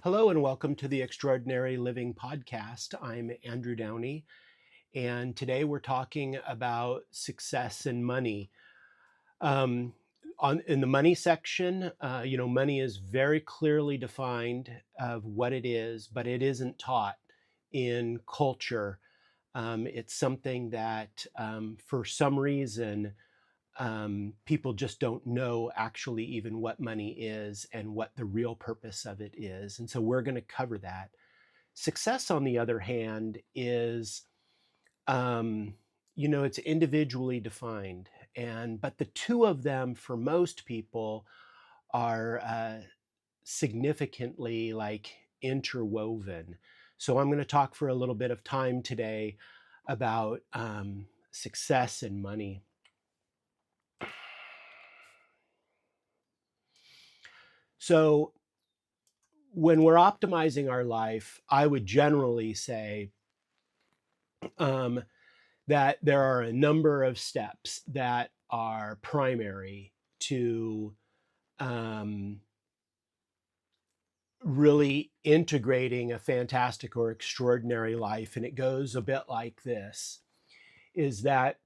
Hello and welcome to the Extraordinary Living Podcast. I'm Andrew Downey, and today we're talking about success and money. Um, in the money section, money is very clearly defined of what it is, but it isn't taught in culture. It's something that, for some reason, people just don't know actually even what money is and what the real purpose of it is. And so we're going to cover that. Success, on the other hand, is, it's individually defined. But the two of them, for most people, are significantly like interwoven. So I'm going to talk for a little bit of time today about success and money. So when we're optimizing our life, I would generally say um, that there are a number of steps that are primary to um, really integrating a fantastic or extraordinary life. And it goes a bit like this, is that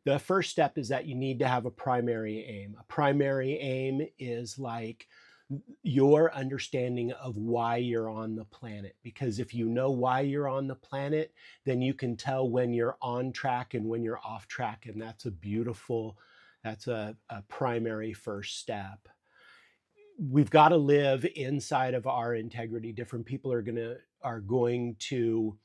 the first step is that you need to have a primary aim. A primary aim is like your understanding of why you're on the planet. Because if you know why you're on the planet, then you can tell when you're on track and when you're off track. And that's a primary first step. We've got to live inside of our integrity. Different people are going to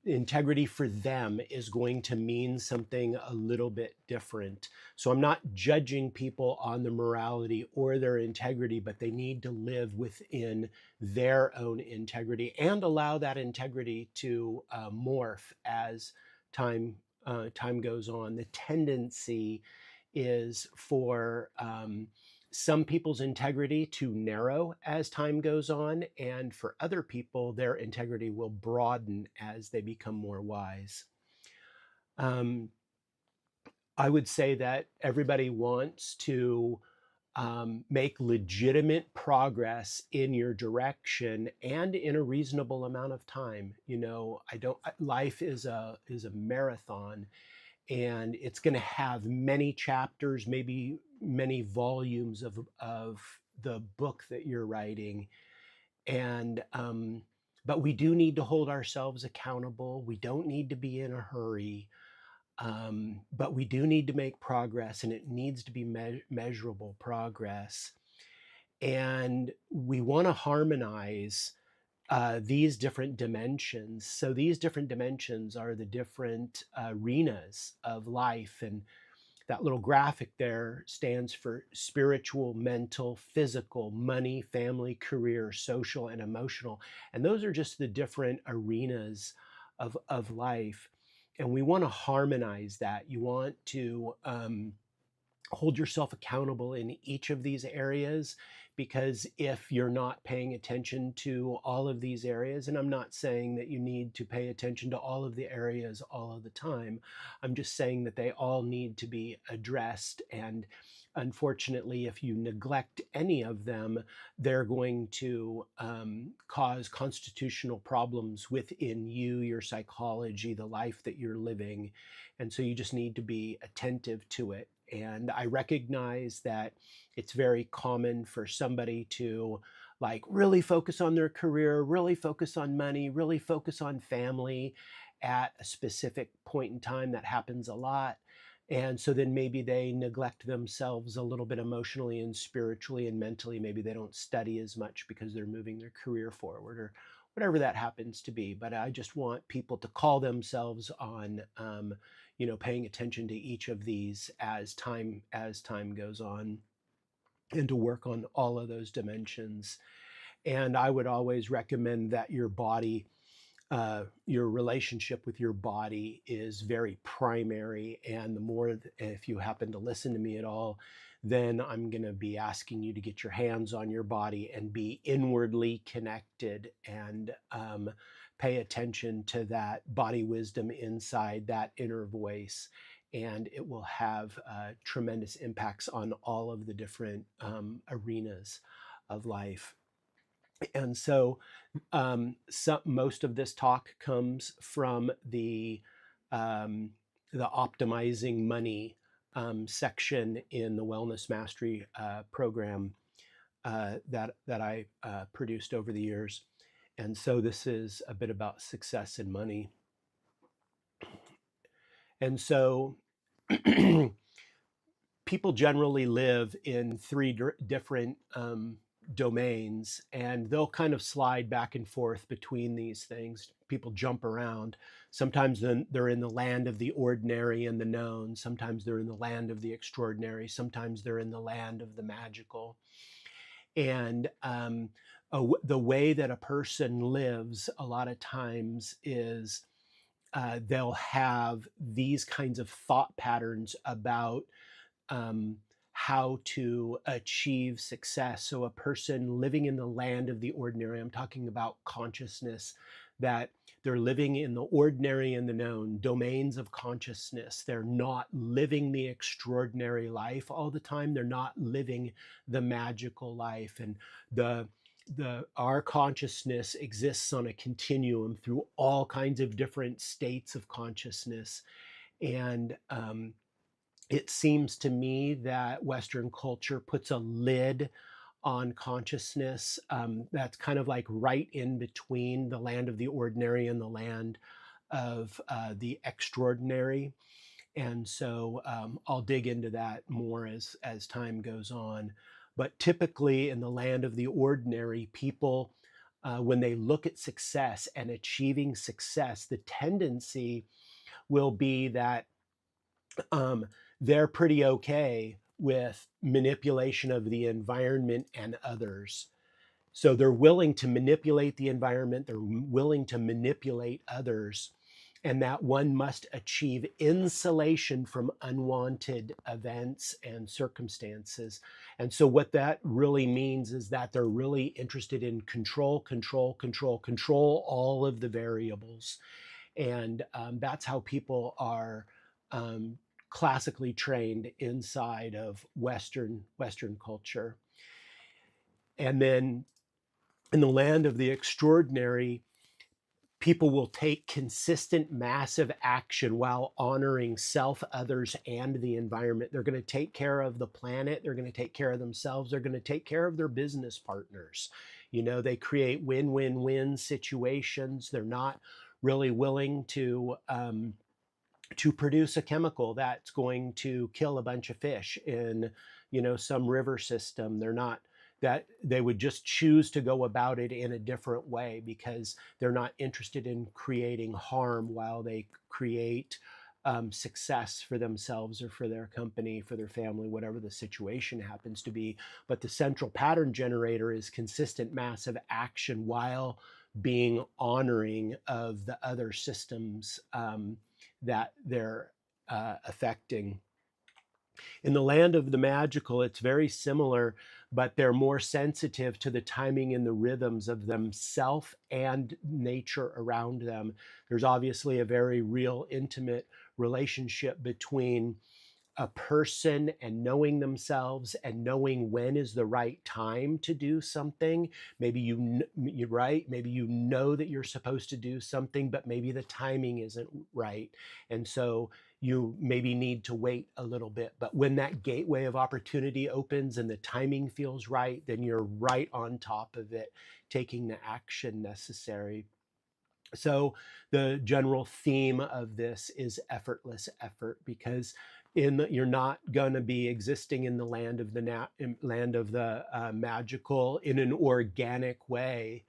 integrity for them is going to mean something a little bit different. So I'm not judging people on the morality or their integrity, but they need to live within their own integrity and allow that integrity to morph as time goes on. The tendency is for some people's integrity to narrow as time goes on, and for other people, their integrity will broaden as they become more wise. Um, I would say that everybody wants to make legitimate progress in your direction and in a reasonable amount of time. Life is a marathon, and it's going to have many chapters, maybe many volumes of the book that you're writing. And but we do need to hold ourselves accountable. We don't need to be in a hurry, but we do need to make progress, and it needs to be measurable progress. And we want to harmonize these different dimensions. So these different dimensions are the different arenas of life. And that little graphic there stands for spiritual, mental, physical, money, family, career, social, and emotional. And those are just the different arenas of life. And we want to harmonize that. You want to hold yourself accountable in each of these areas, because if you're not paying attention to all of these areas, and I'm not saying that you need to pay attention to all of the areas all of the time, I'm just saying that they all need to be addressed. And unfortunately, if you neglect any of them, they're going to cause constitutional problems within you, your psychology, the life that you're living. And so you just need to be attentive to it. And I recognize that it's very common for somebody to like really focus on their career, really focus on money, really focus on family at a specific point in time. That happens a lot. And so then maybe they neglect themselves a little bit emotionally and spiritually and mentally. Maybe they don't study as much because they're moving their career forward or whatever that happens to be. But I just want people to call themselves on paying attention to each of these as time goes on, and to work on all of those dimensions. And I would always recommend that your relationship with your body is very primary. And the more, if you happen to listen to me at all, then I'm going to be asking you to get your hands on your body and be inwardly connected, and pay attention to that body wisdom inside, that inner voice. And it will have tremendous impacts on all of the different arenas of life. And so, most of this talk comes from um, the optimizing money section in the Wellness Mastery program that I produced over the years. And so this is a bit about success and money. And so people generally live in three different domains, and they'll kind of slide back and forth between these things. People jump around. Sometimes they're in the land of the ordinary and the known. Sometimes they're in the land of the extraordinary. Sometimes they're in the land of the magical. And the way that a person lives a lot of times is they'll have these kinds of thought patterns about how to achieve success. So a person living in the land of the ordinary, I'm talking about consciousness, that they're living in the ordinary and the known domains of consciousness. They're not living the extraordinary life all the time. They're not living the magical life. And our consciousness exists on a continuum through all kinds of different states of consciousness. And it seems to me that Western culture puts a lid on consciousness that's kind of like right in between the land of the ordinary and the land of the extraordinary. And so I'll dig into that more as time goes on. But typically in the land of the ordinary, people, when they look at success and achieving success, the tendency will be that they're pretty okay with manipulation of the environment and others. So they're willing to manipulate the environment, they're willing to manipulate others, and that one must achieve insulation from unwanted events and circumstances. And so what that really means is that they're really interested in control all of the variables. And that's how people are classically trained inside of Western culture. And then in the land of the extraordinary, people will take consistent, massive action while honoring self, others, and the environment. They're going to take care of the planet. They're going to take care of themselves. They're going to take care of their business partners. You know, they create win-win-win situations. They're not really willing to produce a chemical that's going to kill a bunch of fish in, you know, some river system. They're not, that they would just choose to go about it in a different way because they're not interested in creating harm while they create success for themselves or for their company, for their family, whatever the situation happens to be. But the central pattern generator is consistent massive action while being honoring of the other systems that they're affecting. In the land of the magical, it's very similar, but they're more sensitive to the timing and the rhythms of themselves and nature around them. There's obviously a very real, intimate relationship between a person and knowing themselves and knowing when is the right time to do something. Maybe you're right. Maybe you know that you're supposed to do something, but maybe the timing isn't right. And so you maybe need to wait a little bit. But when that gateway of opportunity opens and the timing feels right, then you're right on top of it, taking the action necessary. So the general theme of this is effortless effort, because you're not going to be existing in the land of the magical in an organic way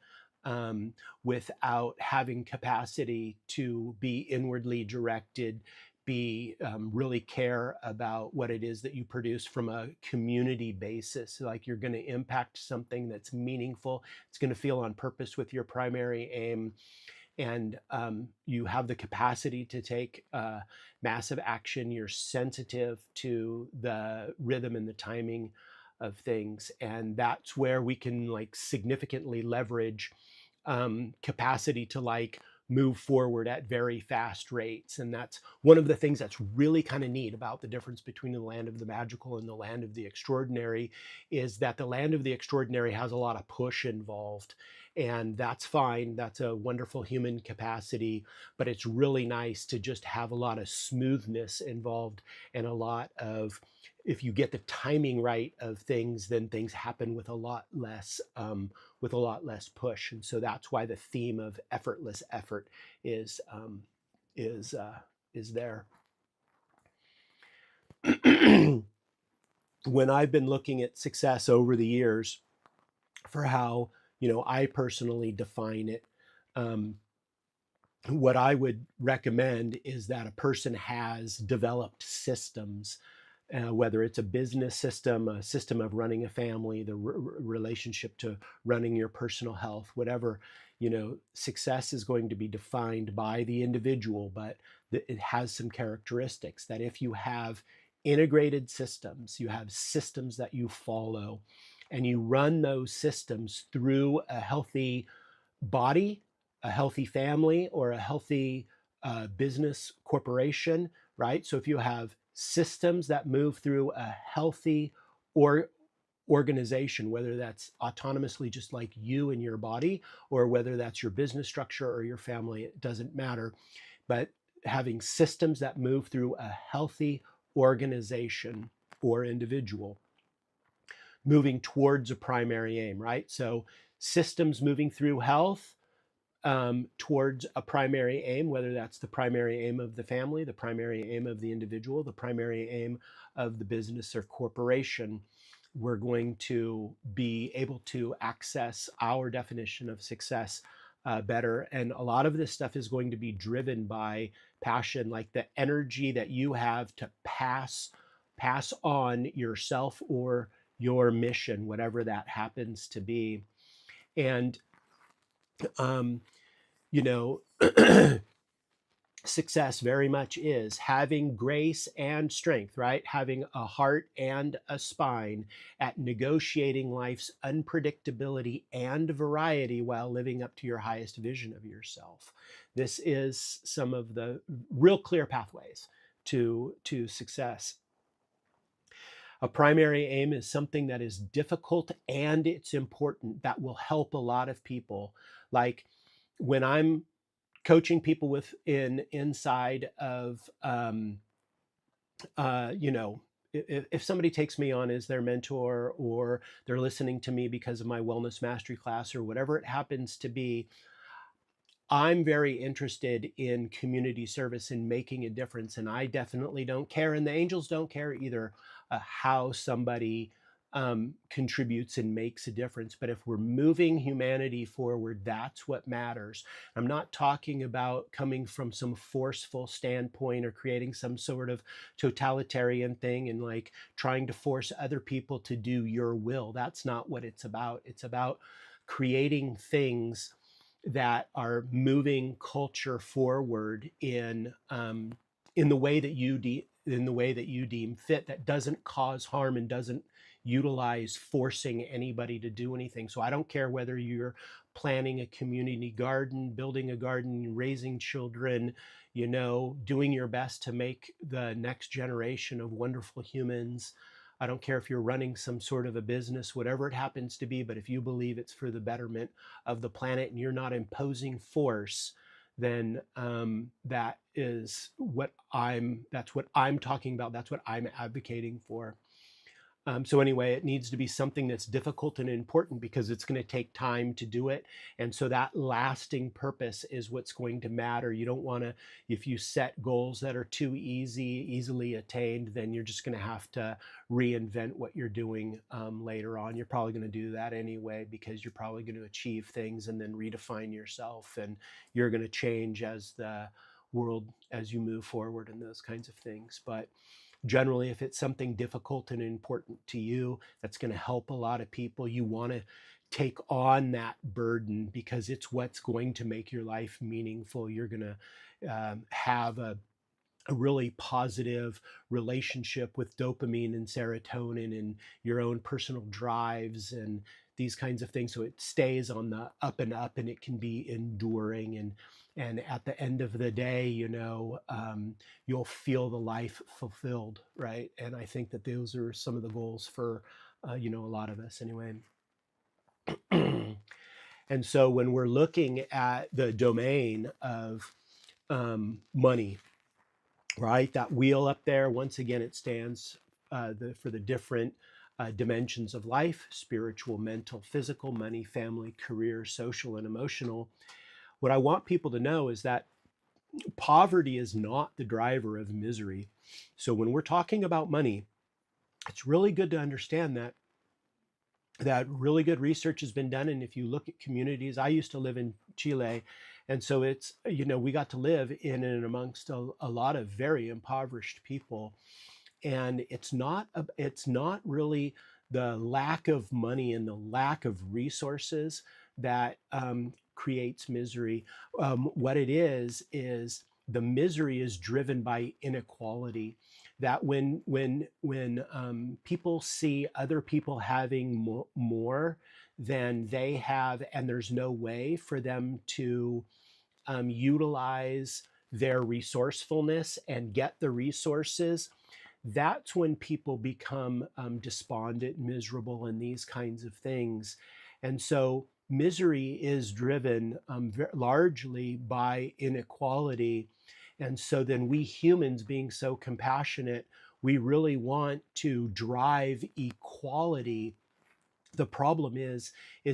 without having capacity to be inwardly directed, be really care about what it is that you produce from a community basis. Like you're going to impact something that's meaningful. It's going to feel on purpose with your primary aim. And you have the capacity to take massive action. You're sensitive to the rhythm and the timing of things. And that's where we can like significantly leverage capacity to like move forward at very fast rates. And that's one of the things that's really kind of neat about the difference between the land of the magical and the land of the extraordinary, is that the land of the extraordinary has a lot of push involved. And that's fine. That's a wonderful human capacity, but it's really nice to just have a lot of smoothness involved, and a lot of, if you get the timing right of things, then things happen with a lot less push. And so that's why the theme of effortless effort is is uh, is there. When I've been looking at success over the years, for how I personally define it, what I would recommend is that a person has developed systems, whether it's a business system, a system of running a family, the relationship to running your personal health, whatever. Success is going to be defined by the individual, but it has some characteristics that if you have integrated systems, you have systems that you follow, and you run those systems through a healthy body, a healthy family, or a healthy business corporation, right? So if you have systems that move through a healthy or organization, whether that's autonomously just like you and your body, or whether that's your business structure or your family, it doesn't matter. But having systems that move through a healthy organization or individual, moving towards a primary aim, right? So systems moving through health towards a primary aim, whether that's the primary aim of the family, the primary aim of the individual, the primary aim of the business or corporation, we're going to be able to access our definition of success better. And a lot of this stuff is going to be driven by passion, like the energy that you have to pass on yourself or your mission, whatever that happens to be. And you know, success very much is having grace and strength, right? Having a heart and a spine at negotiating life's unpredictability and variety while living up to your highest vision of yourself. This is some of the real clear pathways to success. A primary aim is something that is difficult and it's important, that will help a lot of people. Like when I'm coaching people inside of if somebody takes me on as their mentor, or they're listening to me because of my wellness mastery class or whatever it happens to be, I'm very interested in community service and making a difference. And I definitely don't care, and the angels don't care either, how somebody contributes and makes a difference. But if we're moving humanity forward, that's what matters. I'm not talking about coming from some forceful standpoint or creating some sort of totalitarian thing and like trying to force other people to do your will. That's not what it's about. It's about creating things that are moving culture forward in the way that you deem fit, that doesn't cause harm and doesn't utilize forcing anybody to do anything. So I don't care whether you're planting a community garden, building a garden, raising children, doing your best to make the next generation of wonderful humans. I don't care if you're running some sort of a business, whatever it happens to be, but if you believe it's for the betterment of the planet and you're not imposing force, then that's what I'm talking about. That's what I'm advocating for. So anyway, it needs to be something that's difficult and important because it's going to take time to do it. And so that lasting purpose is what's going to matter. You don't want to, if you set goals that are too easily attained, then you're just going to have to reinvent what you're doing later on. You're probably going to do that anyway, because you're probably going to achieve things and then redefine yourself, and you're going to change as the world, as you move forward and those kinds of things. But generally, if it's something difficult and important to you, that's going to help a lot of people, you want to take on that burden because it's what's going to make your life meaningful. You're going to have a a really positive relationship with dopamine and serotonin and your own personal drives and these kinds of things. So it stays on the up and up, and it can be enduring. And at the end of the day, you'll feel the life fulfilled, right? And I think that those are some of the goals for, a lot of us anyway. And so when we're looking at the domain of money, right? That wheel up there, once again, it stands for the different dimensions of life: spiritual, mental, physical, money, family, career, social, and emotional. What I want people to know is that poverty is not the driver of misery. So when we're talking about money, it's really good to understand that really good research has been done. And if you look at communities, I used to live in Chile, and so it's, we got to live in and amongst a lot of very impoverished people. And it's not really the lack of money and the lack of resources that creates misery. What it is the misery is driven by inequality. That when people see other people having more than they have, and there's no way for them to utilize their resourcefulness and get the resources, that's when people become despondent, miserable, and these kinds of things. And so misery is driven largely by inequality. And so then we humans, being so compassionate, we really want to drive equality. The problem is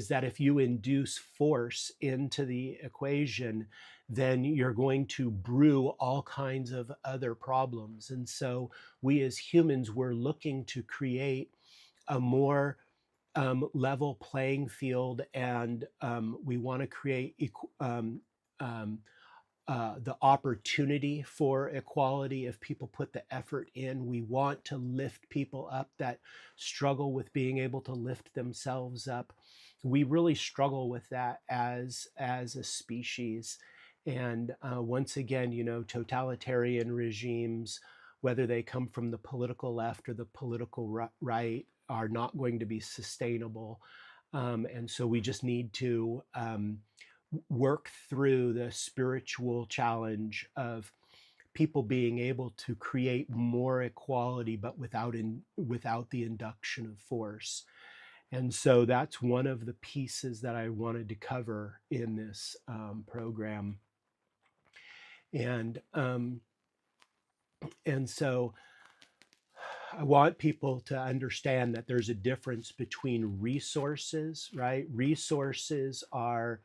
that if you induce force into the equation, then you're going to brew all kinds of other problems. And so we as humans, we're looking to create a more level playing field, and we want to create the opportunity for equality. If people put the effort in, we want to lift people up that struggle with being able to lift themselves up. We really struggle with that as a species. And once again, totalitarian regimes, whether they come from the political left or the political right, are not going to be sustainable. And so we just need to work through the spiritual challenge of people being able to create more equality, but without the induction of force. And so that's one of the pieces that I wanted to cover in this program. And so I want people to understand that there's a difference between resources, right? Resources are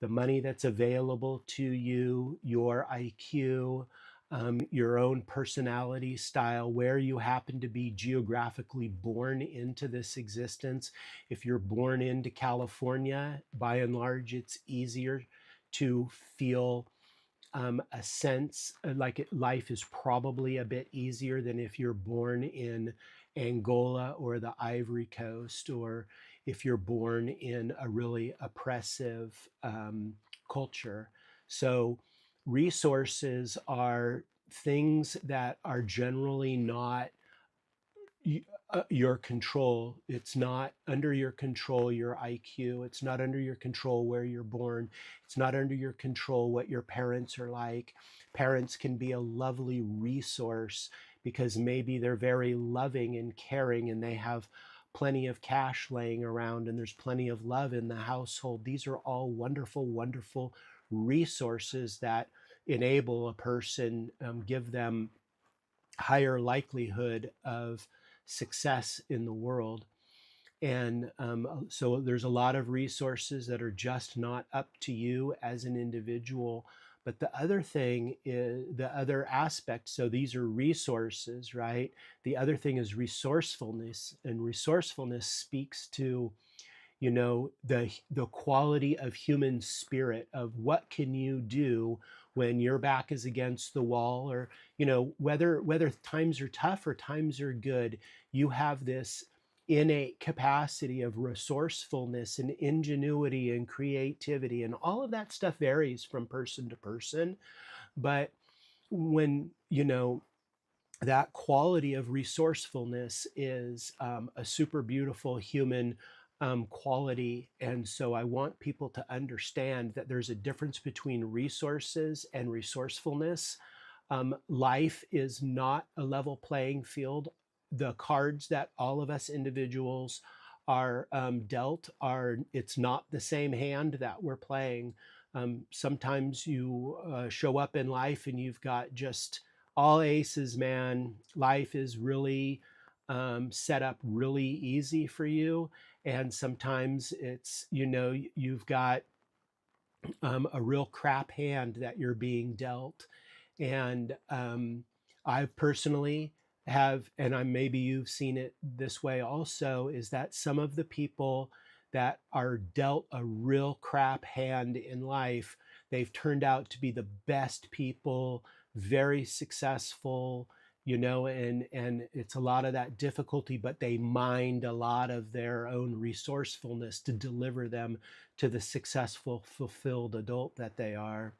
the money that's available to you, your IQ, your own personality style, where you happen to be geographically born into this existence. If you're born into California, by and large, it's easier to feel a sense like life is probably a bit easier than if you're born in Angola or the Ivory Coast, or if you're born in a really oppressive culture. So resources are things that are generally not your control. It's not under your control, your IQ. It's not under your control where you're born. It's not under your control what your parents are like. Parents can be a lovely resource because maybe they're very loving and caring, and they have plenty of cash laying around, and there's plenty of love in the household. These are all wonderful, wonderful resources that enable a person, give them higher likelihood of success in the world. And so there's a lot of resources that are just not up to you as an individual. But the other thing is the other aspect. So these are resources, right? The other thing is resourcefulness, and resourcefulness speaks to the quality of human spirit, of what can you do when your back is against the wall, or whether times are tough or times are good. You have this innate capacity of resourcefulness and ingenuity and creativity, and all of that stuff varies from person to person. But when, that quality of resourcefulness is a super beautiful human quality. And so I want people to understand that there's a difference between resources and resourcefulness. Life is not a level playing field. The cards that all of us individuals are dealt it's not the same hand that we're playing. Sometimes you show up in life and you've got just all aces, man. Life is really set up really easy for you. And sometimes it's, you've got a real crap hand that you're being dealt. And I personally have, and maybe you've seen it this way also, is that some of the people that are dealt a real crap hand in life, they've turned out to be the best people, very successful, and it's a lot of that difficulty, but they mind a lot of their own resourcefulness to deliver them to the successful, fulfilled adult that they are.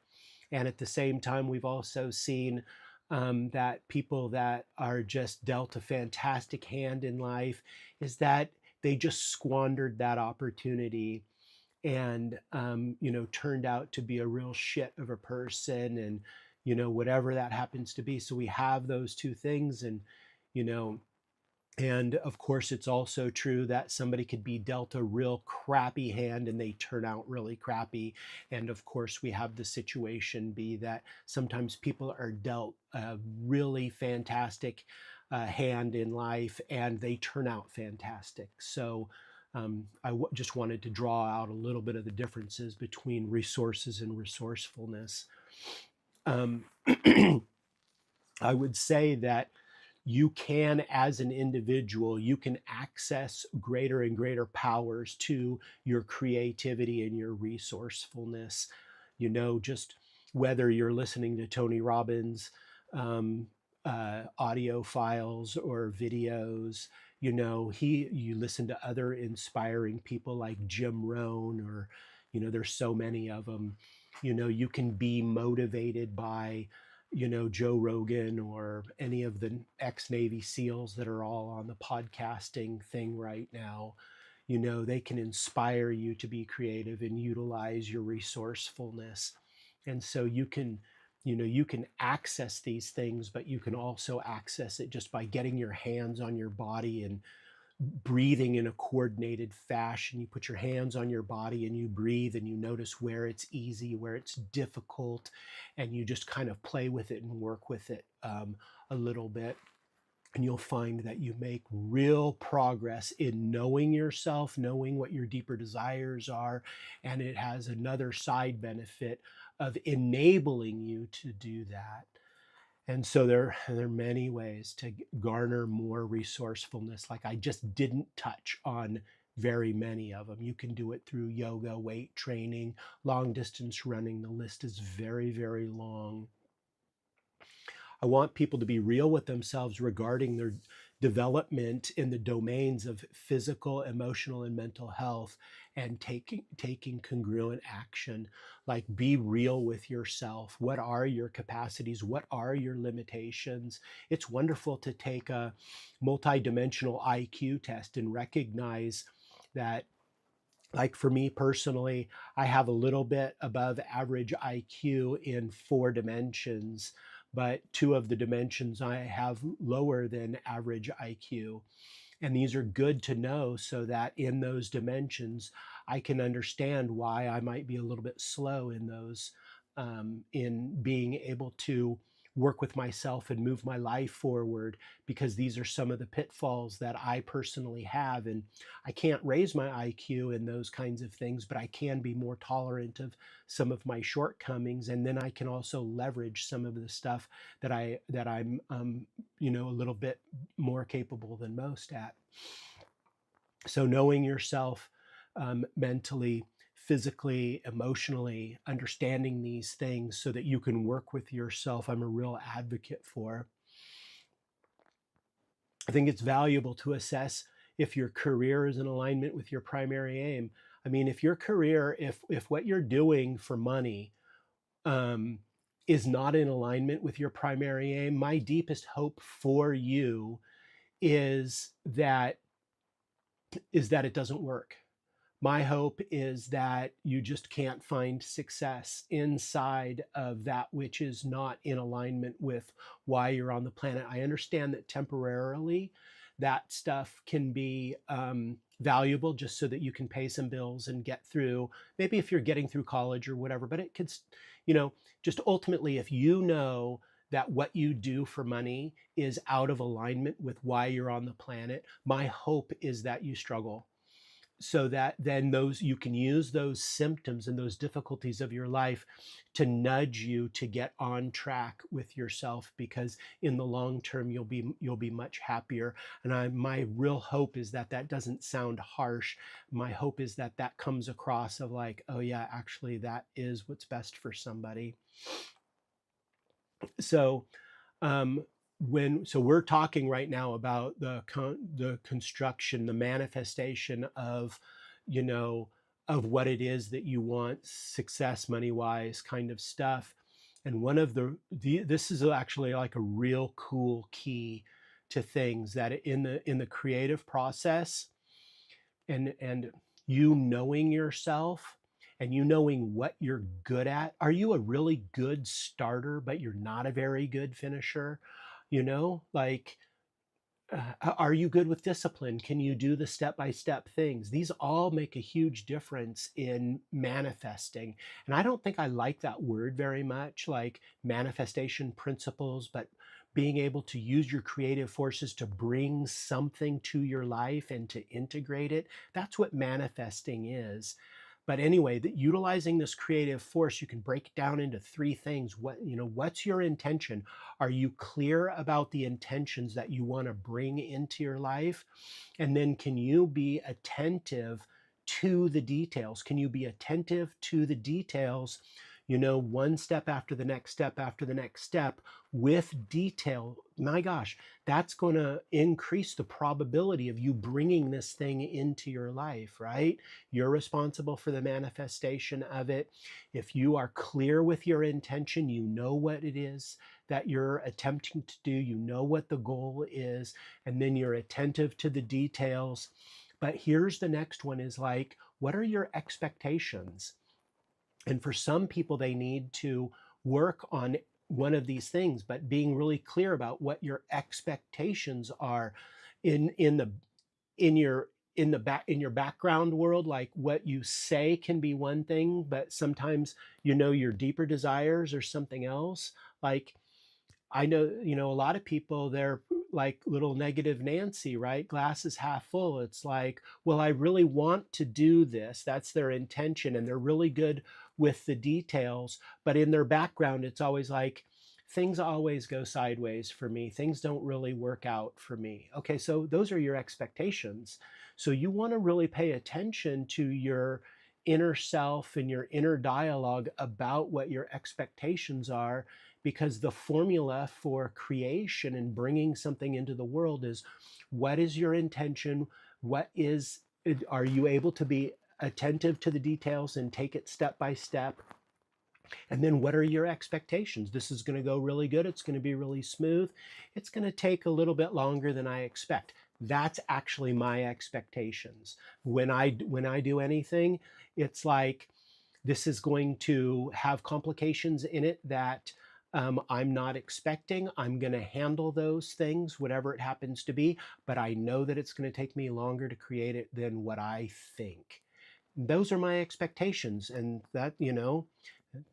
And at the same time, we've also seen that people that are just dealt a fantastic hand in life is that they just squandered that opportunity and, turned out to be a real shit of a person and, whatever that happens to be. So we have those two things. And, you know, and of course, it's also true that somebody could be dealt a real crappy hand and they turn out really crappy. And of course, we have the situation be that sometimes people are dealt a really fantastic hand in life and they turn out fantastic. So just wanted to draw out a little bit of the differences between resources and resourcefulness. Um, I would say that you can, as an individual, you can access greater and greater powers to your creativity and your resourcefulness. Just whether you're listening to Tony Robbins audio files or videos, you listen to other inspiring people like Jim Rohn, or, there's so many of them. You can be motivated by Joe Rogan or any of the ex-Navy SEALs that are all on the podcasting thing right now. They can inspire you to be creative and utilize your resourcefulness. And so you can access these things, but you can also access it just by getting your hands on your body and breathing in a coordinated fashion. You put your hands on your body and you breathe and you notice where it's easy, where it's difficult, and you just kind of play with it and work with it a little bit. And you'll find that you make real progress in knowing yourself, knowing what your deeper desires are. And it has another side benefit of enabling you to do that. And so there are many ways to garner more resourcefulness. Like I just didn't touch on very many of them. You can do it through yoga, weight training, long distance running. The list is very, very long. I want people to be real with themselves regarding their development in the domains of physical, emotional, and mental health, and taking congruent action. Like, be real with yourself. What are your capacities? What are your limitations? It's wonderful to take a multidimensional IQ test and recognize that, like for me personally, I have a little bit above average IQ in 4 dimensions, but 2 of the dimensions I have lower than average IQ. And these are good to know so that in those dimensions, I can understand why I might be a little bit slow in those, in being able to work with myself and move my life forward, because these are some of the pitfalls that I personally have. And I can't raise my IQ in those kinds of things, but I can be more tolerant of some of my shortcomings. And then I can also leverage some of the stuff that I'm a little bit more capable than most at. So knowing yourself mentally, physically, emotionally, understanding these things so that you can work with yourself, I'm a real advocate for. I think it's valuable to assess if your career is in alignment with your primary aim. I mean, if your career, if what you're doing for money is not in alignment with your primary aim, my deepest hope for you is that it doesn't work. My hope is that you just can't find success inside of that which is not in alignment with why you're on the planet. I understand that temporarily that stuff can be valuable just so that you can pay some bills and get through, maybe if you're getting through college or whatever, but it could, just ultimately, if you know that what you do for money is out of alignment with why you're on the planet, my hope is that you struggle, so that then you can use those symptoms and those difficulties of your life to nudge you to get on track with yourself, because in the long term you'll be much happier. And my real hope is that doesn't sound harsh. My hope is that comes across of like, oh yeah, actually that is what's best for somebody. So so we're talking right now about the construction, the manifestation of, of what it is that you want, success, money wise, kind of stuff. And one of this is actually like a real cool key to things, that in the creative process, and you knowing yourself and you knowing what you're good at. Are you a really good starter, but you're not a very good finisher? Like, are you good with discipline? Can you do the step-by-step things? These all make a huge difference in manifesting. And I don't think I like that word very much, like manifestation principles, but being able to use your creative forces to bring something to your life and to integrate it. That's what manifesting is. But anyway, utilizing this creative force, you can break it down into three things. What's your intention? Are you clear about the intentions that you want to bring into your life? And then can you be attentive to the details? Can you be attentive to the details, one step after the next step after the next step with detail? My gosh, that's going to increase the probability of you bringing this thing into your life, right? You're responsible for the manifestation of it. If you are clear with your intention, you know what it is that you're attempting to do, you know what the goal is, and then you're attentive to the details. But here's the next one, is like, what are your expectations? And for some people, they need to work on one of these things, but being really clear about what your expectations are in your background world. Like, what you say can be one thing, but sometimes your deeper desires are something else. Like, I know, a lot of people, they're like little negative Nancy, right? Glass is half full. It's like, well, I really want to do this. That's their intention. And they're really good with the details. But in their background, it's always like, things always go sideways for me. Things don't really work out for me. Okay, so those are your expectations. So you want to really pay attention to your inner self and your inner dialogue about what your expectations are, because the formula for creation and bringing something into the world is, what is your intention? Are you able to be attentive to the details and take it step by step? And then what are your expectations? This is going to go really good. It's going to be really smooth. It's going to take a little bit longer than I expect. That's actually my expectations. When I do anything, it's like, this is going to have complications in it that I'm not expecting. I'm going to handle those things, whatever it happens to be, but I know that it's going to take me longer to create it than what I think. Those are my expectations, and that,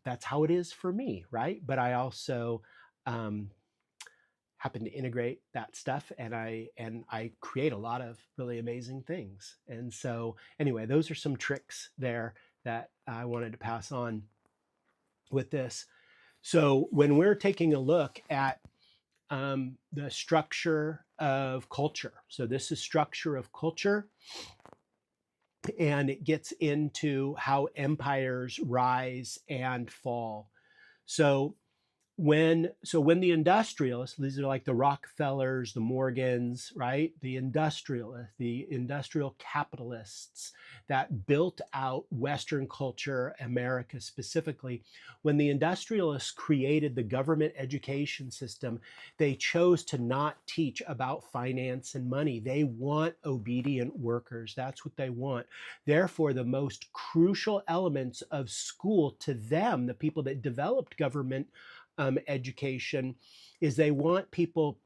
that's how it is for me, right? But I also happen to integrate that stuff, and I create a lot of really amazing things. And so anyway, those are some tricks there that I wanted to pass on with this. So when we're taking a look at the structure of culture, so this is structure of culture, and it gets into how empires rise and fall. So when the industrialists, these are like the Rockefellers, the Morgans, right? The industrialists, the industrial capitalists that built out Western culture, America specifically, when the industrialists created the government education system, they chose to not teach about finance and money. They want obedient workers. That's what they want. Therefore, the most crucial elements of school to them, the people that developed government education, is they want people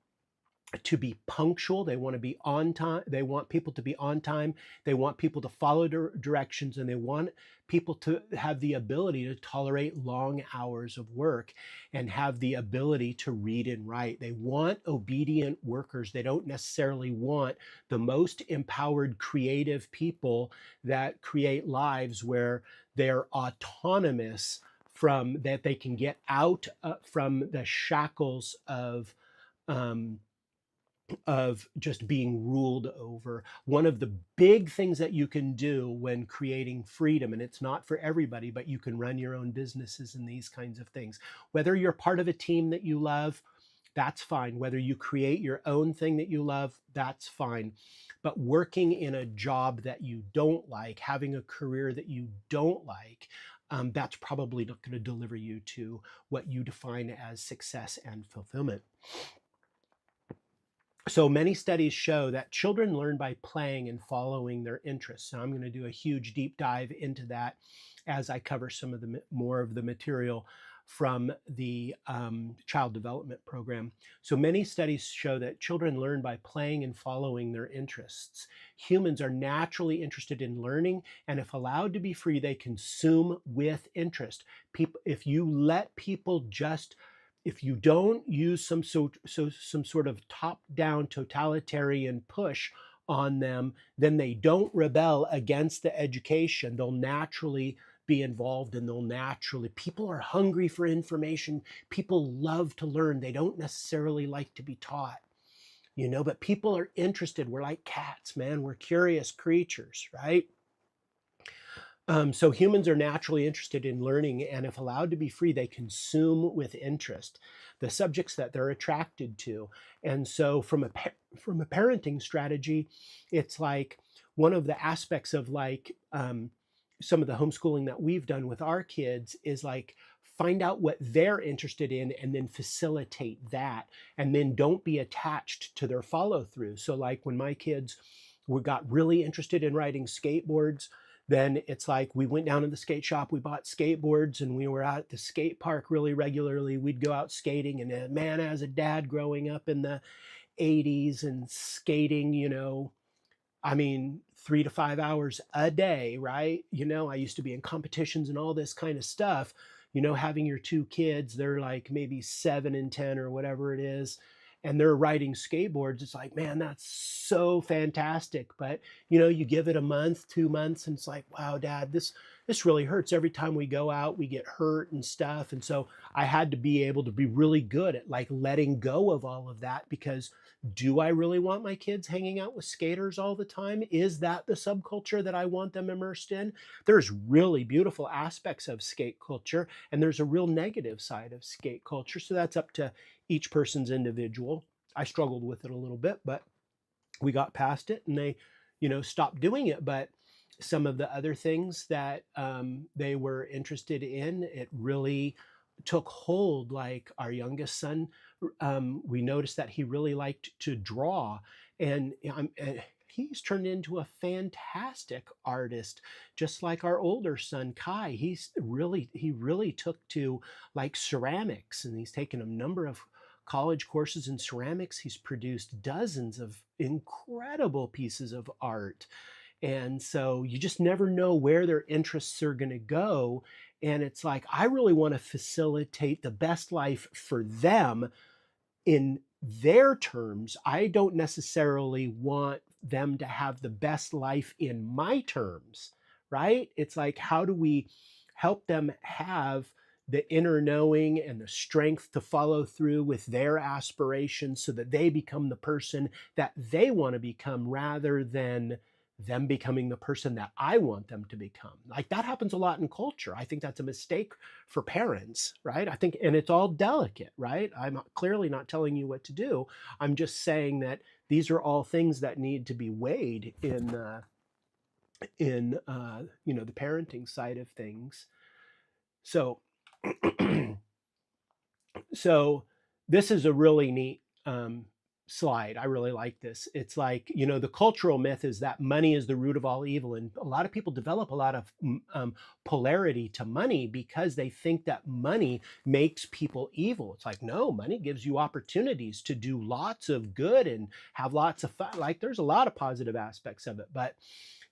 to be punctual. They want to be on time. They want people to be on time. They want people to follow directions, and they want people to have the ability to tolerate long hours of work and have the ability to read and write. They want obedient workers. They don't necessarily want the most empowered, creative people that create lives where they're autonomous, from that they can get out from the shackles um, of just being ruled over. One of the big things that you can do when creating freedom, and it's not for everybody, but you can run your own businesses and these kinds of things. Whether you're part of a team that you love, that's fine. Whether you create your own thing that you love, that's fine. But working in a job that you don't like, having a career that you don't like, that's probably not going to deliver you to what you define as success and fulfillment. So many studies show that children learn by playing and following their interests. And I'm going to do a huge deep dive into that as I cover some of the more of the material from the child development program. So many studies show that children learn by playing and following their interests. Humans are naturally interested in learning, and if allowed to be free, they consume with interest. If you let people just, if you don't use some sort of top-down totalitarian push on them, then they don't rebel against the education. They'll naturally be involved, and people are hungry for information. People love to learn. They don't necessarily like to be taught, but people are interested. We're like cats, man. We're curious creatures, right? So humans are naturally interested in learning, and if allowed to be free, they consume with interest the subjects that they're attracted to. And so from a parenting strategy, it's like one of the aspects of some of the homeschooling that we've done with our kids is like find out what they're interested in and then facilitate that, and then don't be attached to their follow through. So like when my kids got really interested in riding skateboards, then it's like we went down to the skate shop, we bought skateboards, and we were out at the skate park really regularly. We'd go out skating, and man, as a dad growing up in the 80s and skating, 3 to 5 hours a day, right? I used to be in competitions and all this kind of stuff. Having your two kids, they're like maybe 7 and 10 or whatever it is, and they're riding skateboards. It's like, man, that's so fantastic. But you give it a month, 2 months, and it's like, wow, Dad, this really hurts. Every time we go out, we get hurt and stuff. And so I had to be able to be really good at like letting go of all of that, because do I really want my kids hanging out with skaters all the time? Is that the subculture that I want them immersed in? There's really beautiful aspects of skate culture, and there's a real negative side of skate culture. So that's up to each person's individual. I struggled with it a little bit, but we got past it, and they, stopped doing it. But some of the other things that they were interested in, it really took hold. Like our youngest son, we noticed that he really liked to draw, and he's turned into a fantastic artist, just like our older son Kai. He really took to like ceramics, and he's taken a number of college courses in ceramics. He's produced dozens of incredible pieces of art. And so you just never know where their interests are going to go. And it's like, I really want to facilitate the best life for them in their terms. I don't necessarily want them to have the best life in my terms, right? It's like, how do we help them have the inner knowing and the strength to follow through with their aspirations so that they become the person that they want to become, rather than them becoming the person that I want them to become. Like that happens a lot in culture. I think that's a mistake for parents, right? I think, and it's all delicate, right? I'm clearly not telling you what to do. I'm just saying that these are all things that need to be weighed in the parenting side of things. So so this is a really neat slide. I really like this. It's like, the cultural myth is that money is the root of all evil. And a lot of people develop a lot of polarity to money because they think that money makes people evil. It's like, no, money gives you opportunities to do lots of good and have lots of fun. Like there's a lot of positive aspects of it, but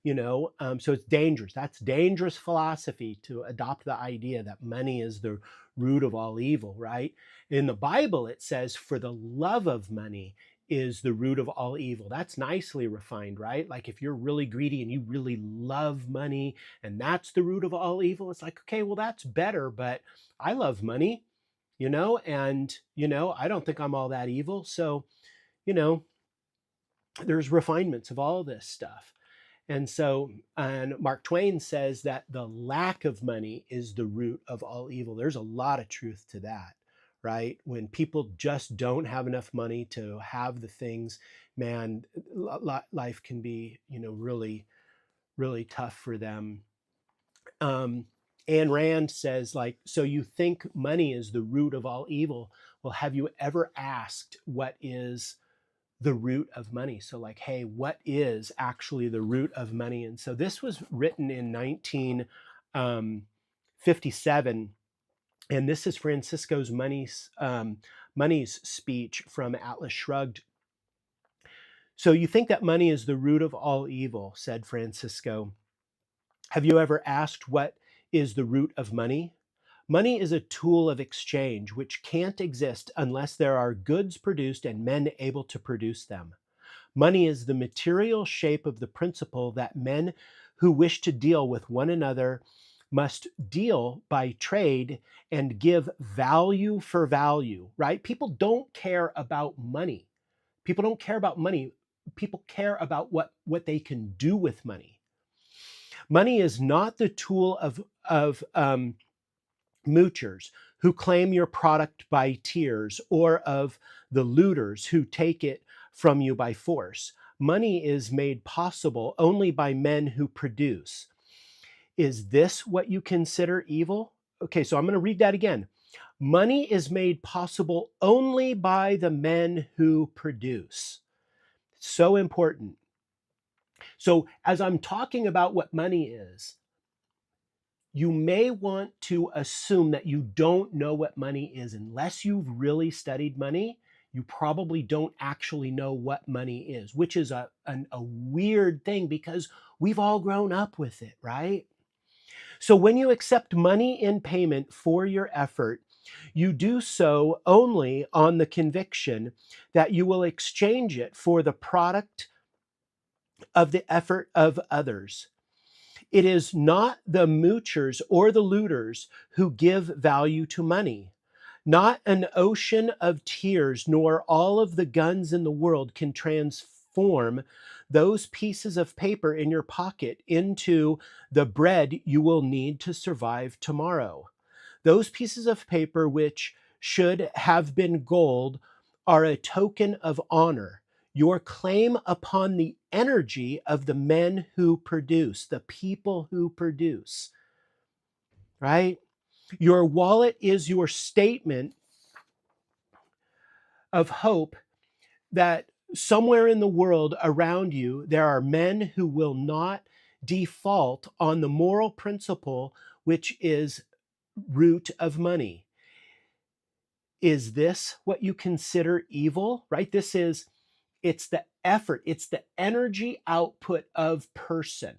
so it's dangerous. That's dangerous philosophy to adopt the idea that money is the root of all evil, right? In the Bible, it says, for the love of money is the root of all evil. That's nicely refined, right? Like if you're really greedy and you really love money and that's the root of all evil, it's like, okay, well, that's better, but I love money, and, I don't think I'm all that evil. So, there's refinements of all this stuff. And so, and Mark Twain says that the lack of money is the root of all evil. There's a lot of truth to that, right? When people just don't have enough money to have the things, man, life can be, really, really tough for them. Ayn Rand says, like, so you think money is the root of all evil? Well, have you ever asked what is the root of money? So like, hey, what is actually the root of money? And so this was written in 1957, and this is Francisco's Money's speech from Atlas Shrugged. So you think that money is the root of all evil, said Francisco. Have you ever asked what is the root of money? Money is a tool of exchange which can't exist unless there are goods produced and men able to produce them. Money is the material shape of the principle that men who wish to deal with one another must deal by trade and give value for value, right? People don't care about money. People don't care about money. People care about what they can do with money. Money is not the tool of moochers who claim your product by tears, or of the looters who take it from you by force. Money is made possible only by men who produce. Is this what you consider evil? Okay, so I'm going to read that again. Money is made possible only by the men who produce. So important. So as I'm talking about what money is, you may want to assume that you don't know what money is. Unless you've really studied money, you probably don't actually know what money is, which is a weird thing because we've all grown up with it, right? So when you accept money in payment for your effort, you do so only on the conviction that you will exchange it for the product of the effort of others. It is not the moochers or the looters who give value to money. Not an ocean of tears, nor all of the guns in the world can transform those pieces of paper in your pocket into the bread you will need to survive tomorrow. Those pieces of paper, which should have been gold, are a token of honor, your claim upon the energy of the men who produce, the people who produce, right? Your wallet is your statement of hope that somewhere in the world around you, there are men who will not default on the moral principle, which is root of money. Is this what you consider evil, right? It's the effort, it's the energy output of person.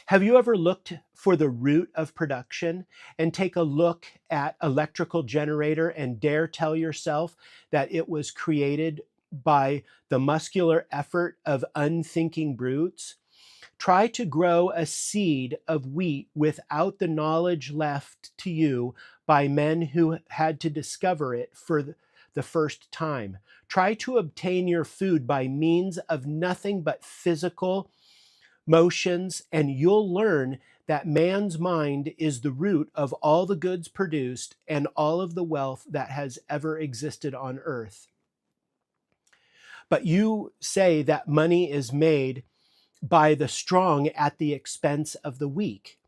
Have you ever looked for the root of production and take a look at electrical generator and dare tell yourself that it was created by the muscular effort of unthinking brutes? Try to grow a seed of wheat without the knowledge left to you by men who had to discover it for the first time. Try to obtain your food by means of nothing but physical motions, and you'll learn that man's mind is the root of all the goods produced and all of the wealth that has ever existed on earth. But you say that money is made by the strong at the expense of the weak.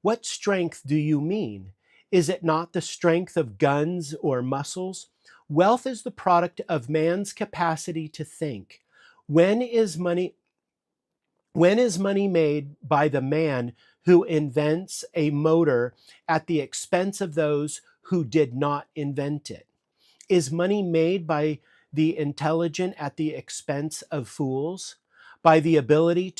What strength do you mean? Is it not the strength of guns or muscles? Wealth is the product of man's capacity to think. When is money made by the man who invents a motor at the expense of those who did not invent it? Is money made by the intelligent at the expense of fools? By the ability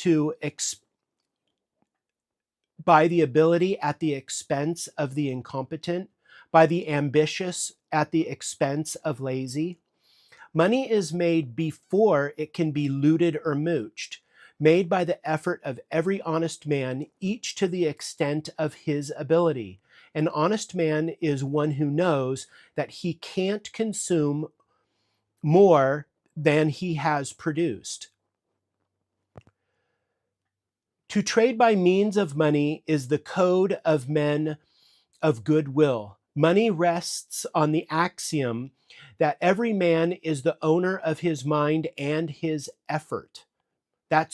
at the expense of the incompetent? By the ambitious at the expense of lazy? Money is made before it can be looted or mooched, made by the effort of every honest man, each to the extent of his ability. An honest man is one who knows that he can't consume more than he has produced. To trade by means of money is the code of men of goodwill. Money rests on the axiom that every man is the owner of his mind and his effort. That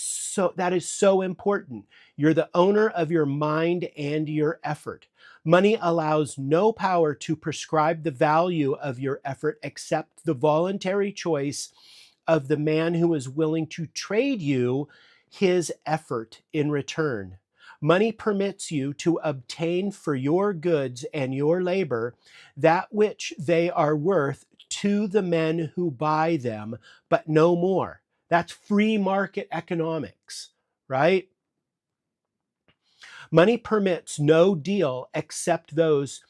is so important. You're the owner of your mind and your effort. Money allows no power to prescribe the value of your effort except the voluntary choice of the man who is willing to trade you his effort in return. Money permits you to obtain for your goods and your labor that which they are worth to the men who buy them, but no more. That's free market economics, right? Money permits no deal except those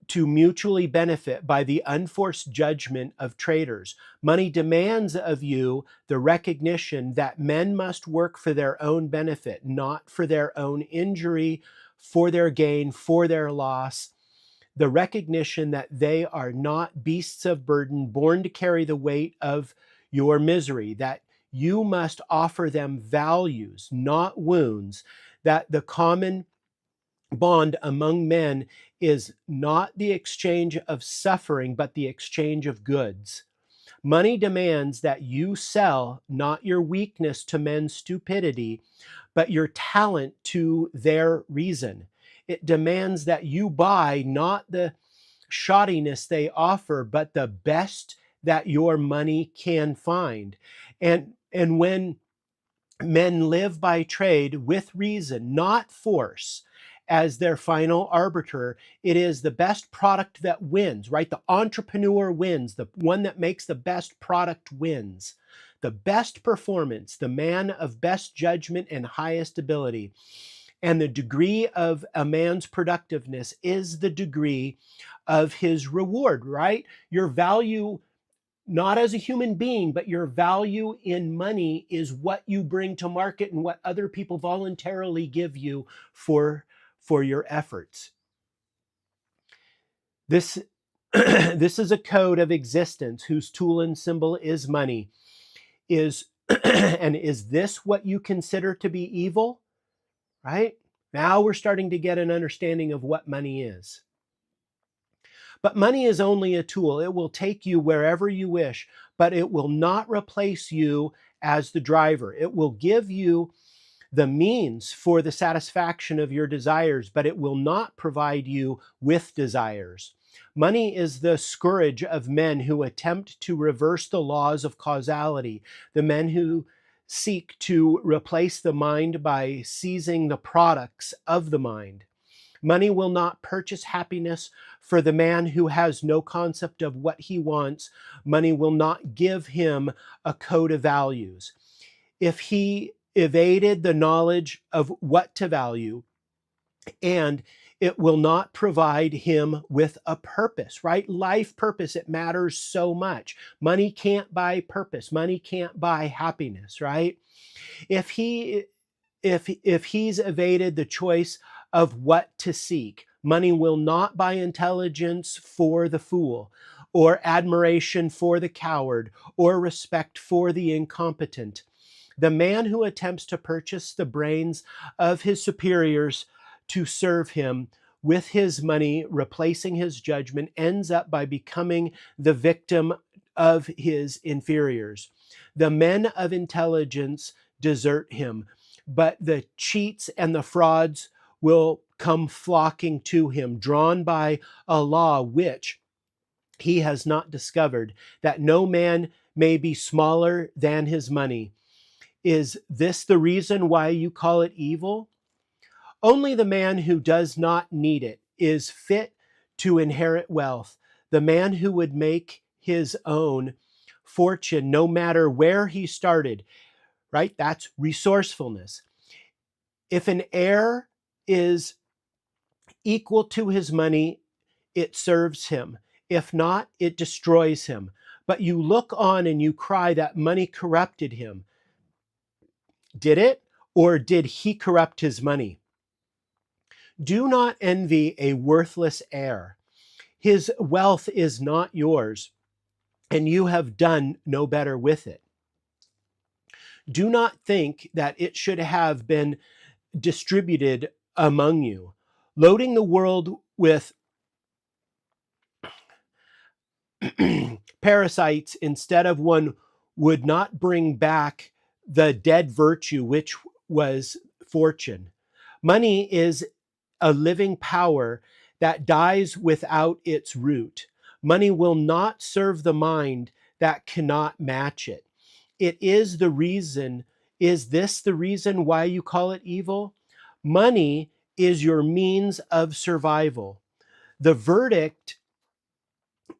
to mutually benefit by the unforced judgment of traders. Money demands of you the recognition that men must work for their own benefit, not for their own injury, for their gain, for their loss. The recognition that they are not beasts of burden born to carry the weight of your misery, that you must offer them values, not wounds, that the common bond among men is not the exchange of suffering, but the exchange of goods. Money demands that you sell not your weakness to men's stupidity, but your talent to their reason. It demands that you buy not the shoddiness they offer, but the best that your money can find. And when men live by trade with reason, not force, as their final arbiter, it is the best product that wins, right? The entrepreneur wins. The one that makes the best product wins. The best performance, the man of best judgment and highest ability. And the degree of a man's productiveness is the degree of his reward, right? Your value, not as a human being, but your value in money is what you bring to market and what other people voluntarily give you for your efforts. This is a code of existence whose tool and symbol is money. And is this what you consider to be evil? Right? Now we're starting to get an understanding of what money is. But money is only a tool. It will take you wherever you wish, but it will not replace you as the driver. It will give you the means for the satisfaction of your desires, but it will not provide you with desires. Money is the scourge of men who attempt to reverse the laws of causality, the men who seek to replace the mind by seizing the products of the mind. Money will not purchase happiness for the man who has no concept of what he wants. Money will not give him a code of values. If he evaded the knowledge of what to value, and it will not provide him with a purpose, right? Life purpose, it matters so much. Money can't buy purpose. Money can't buy happiness, right? If he's evaded the choice of what to seek, money will not buy intelligence for the fool, or admiration for the coward, or respect for the incompetent. The man who attempts to purchase the brains of his superiors to serve him with his money, replacing his judgment, ends up by becoming the victim of his inferiors. The men of intelligence desert him, but the cheats and the frauds will come flocking to him, drawn by a law which he has not discovered, that no man may be smaller than his money. Is this the reason why you call it evil? Only the man who does not need it is fit to inherit wealth. The man who would make his own fortune, no matter where he started, right? That's resourcefulness. If an heir is equal to his money, it serves him. If not, it destroys him. But you look on and you cry that money corrupted him. Did it? Or did he corrupt his money? Do not envy a worthless heir. His wealth is not yours, and you have done no better with it. Do not think that it should have been distributed among you. Loading the world with parasites instead of one would not bring back the dead virtue, which was fortune. Money is a living power that dies without its root. Money will not serve the mind that cannot match it. Is this the reason why you call it evil? Money is your means of survival. The verdict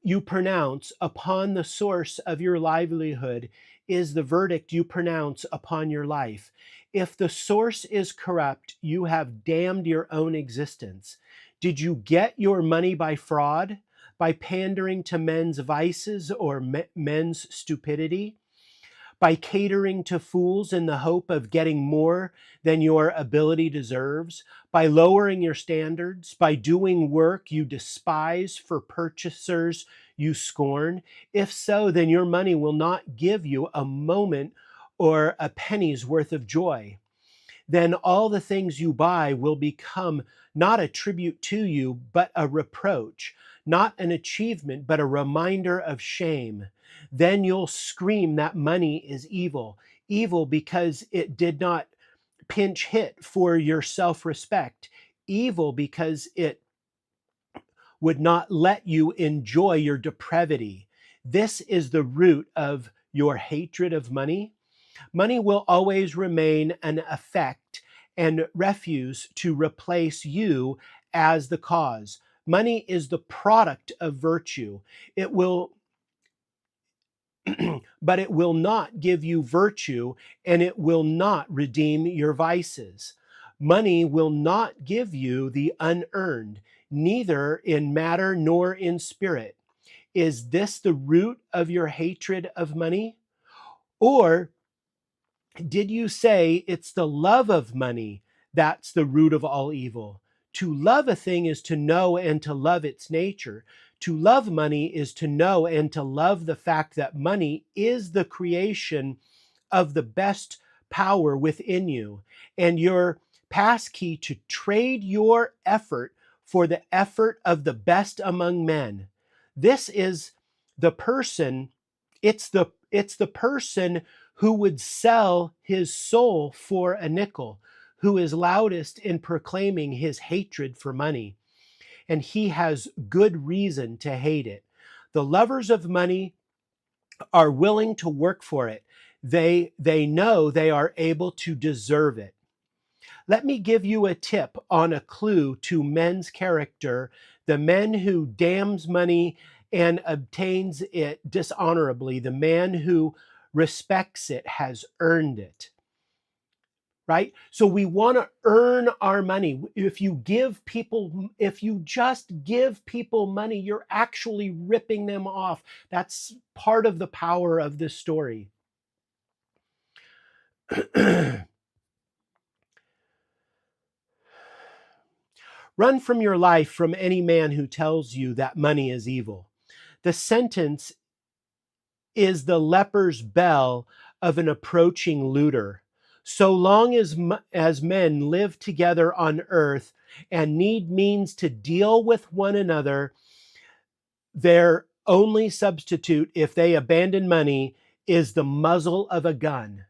you pronounce upon the source of your livelihood is the verdict you pronounce upon your life. If the source is corrupt, you have damned your own existence. Did you get your money by fraud, by pandering to men's vices or men's stupidity? By catering to fools in the hope of getting more than your ability deserves, by lowering your standards, by doing work you despise for purchasers you scorn? If so, then your money will not give you a moment or a penny's worth of joy. Then all the things you buy will become not a tribute to you, but a reproach, not an achievement, but a reminder of shame. Then you'll scream that money is evil, evil because it did not pinch hit for your self-respect, evil because it would not let you enjoy your depravity. This is the root of your hatred of money. Money will always remain an effect and refuse to replace you as the cause. Money is the product of virtue. It will, but it will not give you virtue, and it will not redeem your vices. Money will not give you the unearned, neither in matter nor in spirit. Is this the root of your hatred of money? Or did you say it's the love of money that's the root of all evil? To love a thing is to know and to love its nature. To love money is to know and to love the fact that money is the creation of the best power within you, and your passkey to trade your effort for the effort of the best among men. This is the person, it's the person who would sell his soul for a nickel, who is loudest in proclaiming his hatred for money. And he has good reason to hate it. The lovers of money are willing to work for it. They know they are able to deserve it. Let me give you a tip on a clue to men's character. The men who damns money and obtains it dishonorably, the man who respects it has earned it. Right? So we want to earn our money. If you just give people money, you're actually ripping them off. That's part of the power of this story. Run from your life from any man who tells you that money is evil. The sentence is the leper's bell of an approaching looter. So long as men live together on earth and need means to deal with one another, their only substitute, if they abandon money, is the muzzle of a gun,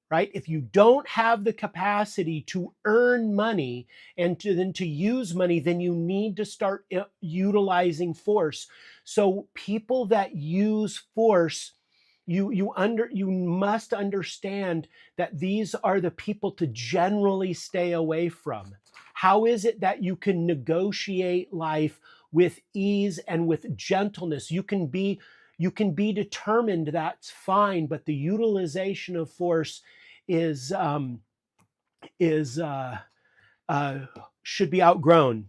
right? If you don't have the capacity to earn money and to use money, then you need to start utilizing force. So people that use force, you must understand that these are the people to generally stay away from. How is it that you can negotiate life with ease and with gentleness? You can be determined, that's fine, but the utilization of force is should be outgrown.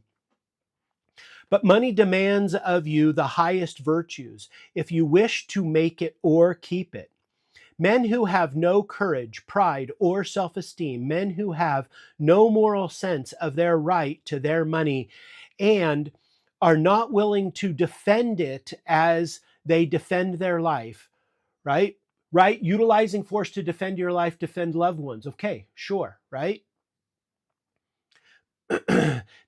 But money demands of you the highest virtues, if you wish to make it or keep it. Men who have no courage, pride, or self-esteem, men who have no moral sense of their right to their money and are not willing to defend it as they defend their life, right? Right? Utilizing force to defend your life, defend loved ones. Okay, sure, right?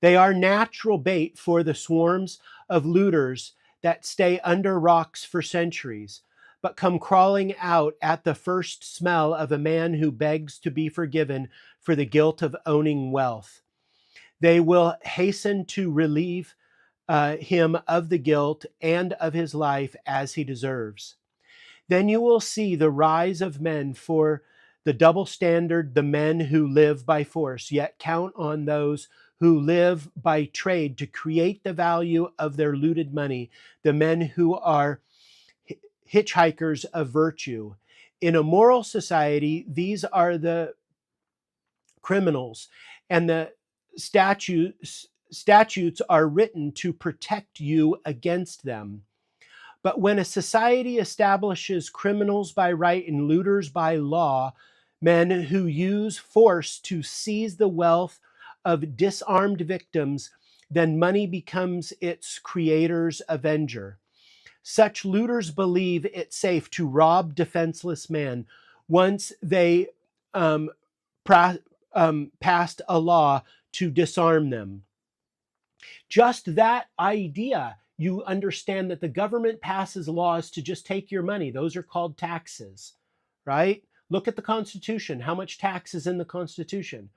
They are natural bait for the swarms of looters that stay under rocks for centuries, but come crawling out at the first smell of a man who begs to be forgiven for the guilt of owning wealth. They will hasten to relieve him of the guilt and of his life as he deserves. Then you will see the rise of men for the double standard, the men who live by force, yet count on those who live by trade to create the value of their looted money, the men who are hitchhikers of virtue. In a moral society, these are the criminals, and the statutes are written to protect you against them. But when a society establishes criminals by right and looters by law, men who use force to seize the wealth of disarmed victims, then money becomes its creator's avenger. Such looters believe it safe to rob defenseless men once they passed a law to disarm them. Just that idea, you understand that the government passes laws to just take your money. Those are called taxes, right? Look at the Constitution. How much tax is in the Constitution,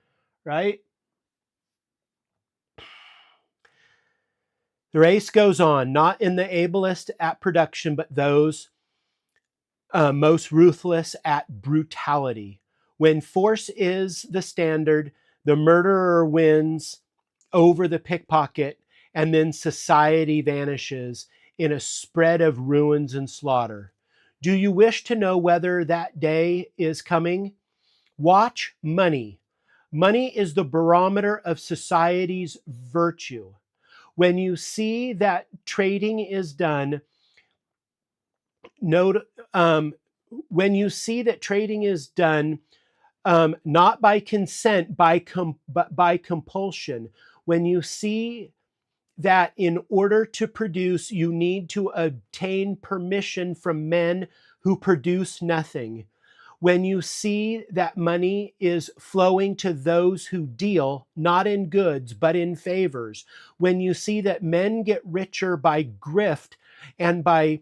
right? The race goes on, not in the ablest at production, but those most ruthless at brutality. When force is the standard, the murderer wins over the pickpocket, and then society vanishes in a spread of ruins and slaughter. Do you wish to know whether that day is coming? Watch money. Money is the barometer of society's virtue. When you see that trading is done, when you see that trading is done not by consent, but by compulsion, when you see that in order to produce, you need to obtain permission from men who produce nothing, when you see that money is flowing to those who deal, not in goods, but in favors, when you see that men get richer by grift and by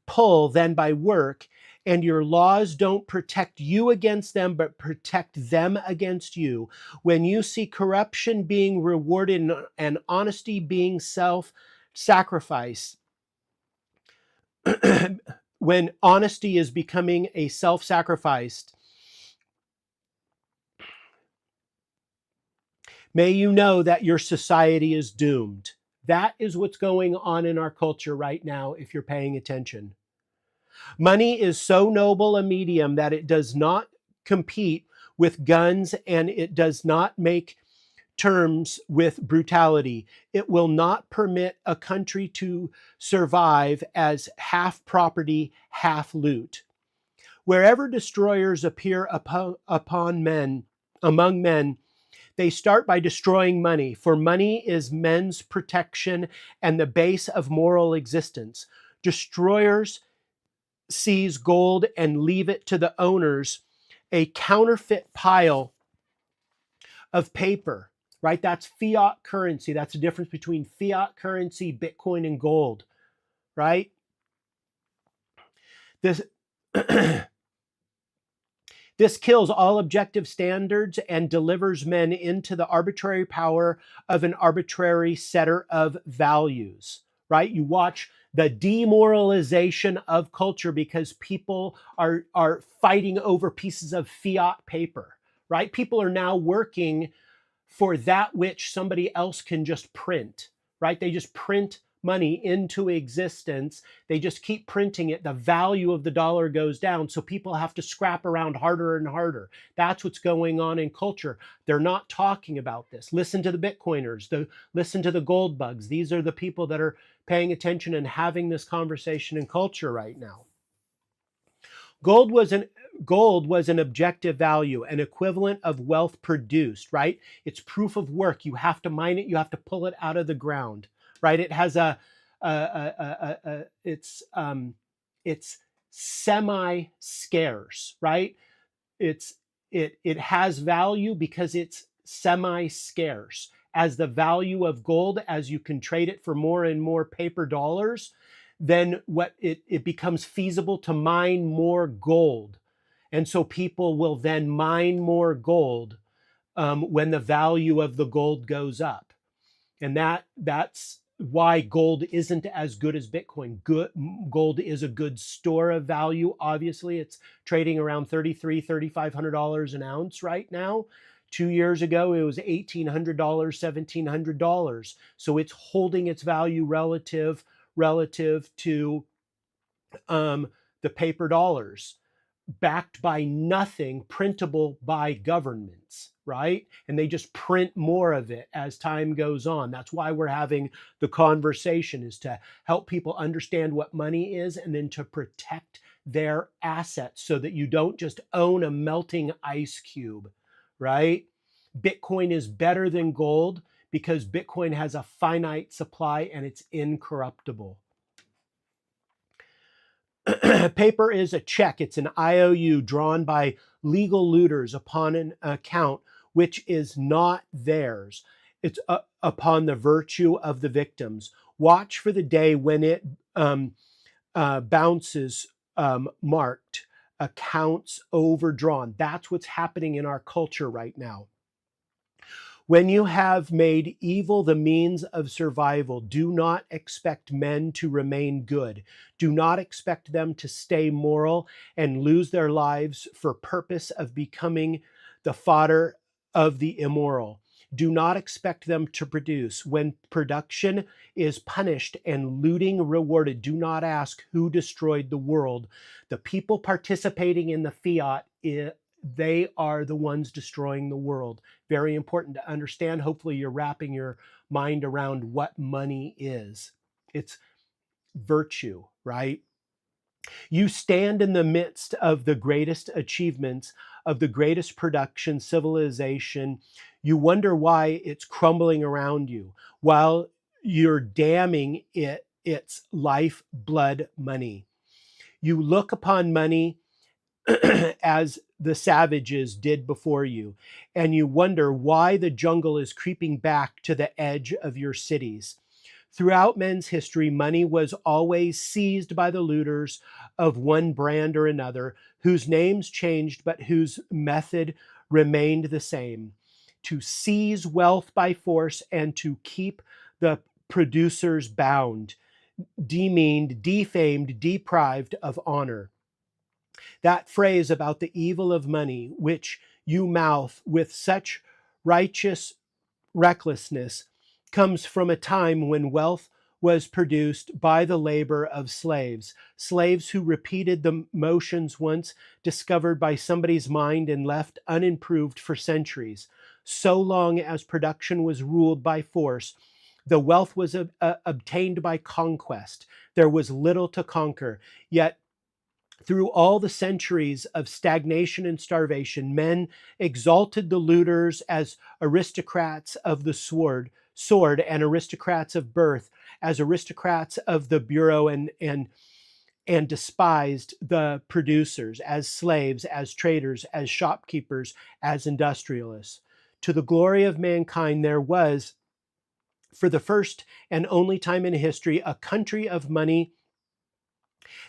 pull than by work, and your laws don't protect you against them, but protect them against you, when you see corruption being rewarded and honesty being self-sacrifice, when honesty is becoming a self-sacrificed, may you know that your society is doomed. That is what's going on in our culture right now, if you're paying attention. Money is so noble a medium that it does not compete with guns and it does not make terms with brutality. It will not permit a country to survive as half property, half loot. Wherever destroyers appear among men, they start by destroying money, for money is men's protection and the base of moral existence. Destroyers seize gold and leave it to the owners, a counterfeit pile of paper, right? That's fiat currency. That's the difference between fiat currency, Bitcoin, and gold, right? This This kills all objective standards and delivers men into the arbitrary power of an arbitrary setter of values, right? You watch the demoralization of culture because people are fighting over pieces of fiat paper, right? People are now working for that which somebody else can just print, right? They just print money into existence. They just keep printing it. The value of the dollar goes down. So people have to scrap around harder and harder. That's what's going on in culture. They're not talking about this. Listen to the Bitcoiners, listen to the gold bugs. These are the people that are paying attention and having this conversation in culture right now. Gold was an objective value, an equivalent of wealth produced, right? It's proof of work. You have to mine it. You have to pull it out of the ground, right? It has it's semi-scarce, right? It has value because it's semi-scarce. As the value of gold, as you can trade it for more and more paper dollars, then it becomes feasible to mine more gold. And so people will then mine more gold when the value of the gold goes up. And that's why gold isn't as good as Bitcoin. Gold is a good store of value. Obviously, it's trading around $3,300, $3,500 an ounce right now. 2 years ago, it was $1,800, $1,700. So it's holding its value relative to the paper dollars, backed by nothing, printable by governments, right? And they just print more of it as time goes on. That's why we're having the conversation, is to help people understand what money is and then to protect their assets so that you don't just own a melting ice cube, right? Bitcoin is better than gold because Bitcoin has a finite supply and it's incorruptible. Paper is a check. It's an IOU drawn by legal looters upon an account which is not theirs. It's upon the virtue of the victims. Watch for the day when it bounces marked, accounts overdrawn. That's what's happening in our culture right now. When you have made evil the means of survival, do not expect men to remain good. Do not expect them to stay moral and lose their lives for purpose of becoming the fodder of the immoral. Do not expect them to produce. When production is punished and looting rewarded, do not ask who destroyed the world. The people participating in the fiat, they are the ones destroying the world. Very important to understand. Hopefully you're wrapping your mind around what money is. It's virtue, right? You stand in the midst of the greatest achievements, of the greatest production, civilization. You wonder why it's crumbling around you while you're damning its life, blood, money. You look upon money as the savages did before you, and you wonder why the jungle is creeping back to the edge of your cities. Throughout men's history, money was always seized by the looters of one brand or another, whose names changed but whose method remained the same: to seize wealth by force and to keep the producers bound, demeaned, defamed, deprived of honor. That phrase about the evil of money, which you mouth with such righteous recklessness, comes from a time when wealth was produced by the labor of slaves, slaves who repeated the motions once discovered by somebody's mind and left unimproved for centuries. So long as production was ruled by force, the wealth was obtained by conquest. There was little to conquer, yet Through all the centuries of stagnation and starvation, men exalted the looters as aristocrats of the sword, and aristocrats of birth as aristocrats of the bureau, and despised the producers as slaves, as traders, as shopkeepers, as industrialists. To the glory of mankind, there was, for the first and only time in history, a country of money,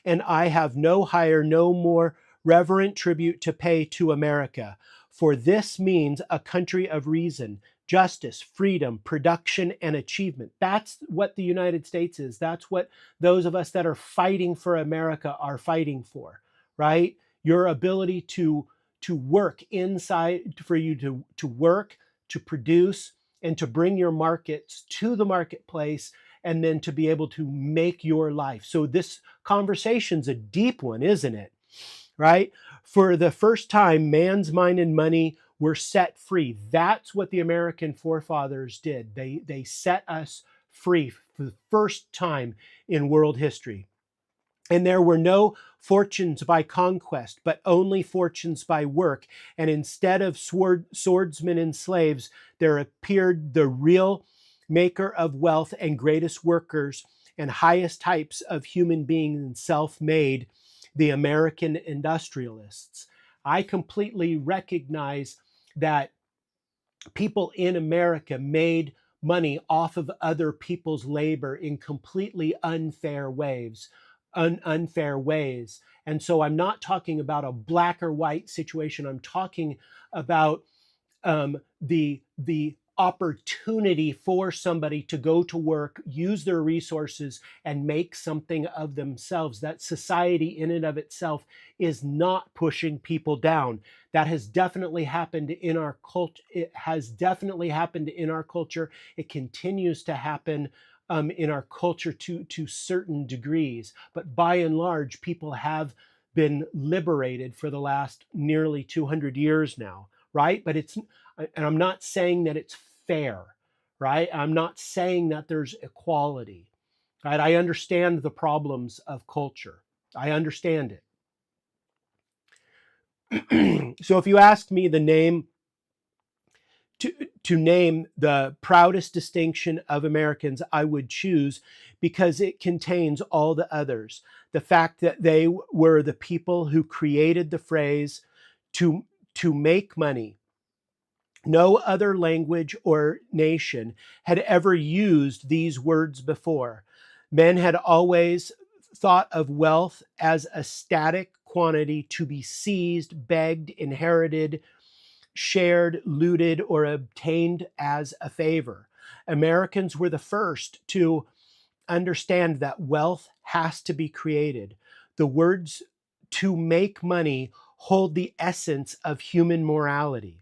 and I have no higher, no more reverent tribute to pay to America. For this means a country of reason, justice, freedom, production, and achievement. That's what the United States is. That's what those of us that are fighting for America are fighting for, right? Your ability to work inside, for you to work, to produce, and to bring your markets to the marketplace, and then to be able to make your life. So this conversation's a deep one, isn't it? Right? For the first time, man's mind and money were set free. That's what the American forefathers did. They set us free for the first time in world history. And there were no fortunes by conquest, but only fortunes by work. And instead of swordsmen and slaves, there appeared the real maker of wealth and greatest workers and highest types of human beings, self-made, the American industrialists. I completely recognize that people in America made money off of other people's labor in completely unfair ways. And so I'm not talking about a black or white situation. I'm talking about the opportunity for somebody to go to work, use their resources, and make something of themselves. That society in and of itself is not pushing people down. That has definitely happened in our culture. It has definitely happened in our culture. It continues to happen in our culture to certain degrees. But by and large, people have been liberated for the last nearly 200 years now, right? But and I'm not saying that it's fair, right? I'm not saying that there's equality, right? I understand the problems of culture. I understand it. So if you ask me the name, to name the proudest distinction of Americans, I would choose, because it contains all the others. The fact that they were the people who created the phrase to make money. No other language or nation had ever used these words before. Men had always thought of wealth as a static quantity to be seized, begged, inherited, shared, looted, or obtained as a favor. Americans were the first to understand that wealth has to be created. The words to make money hold the essence of human morality.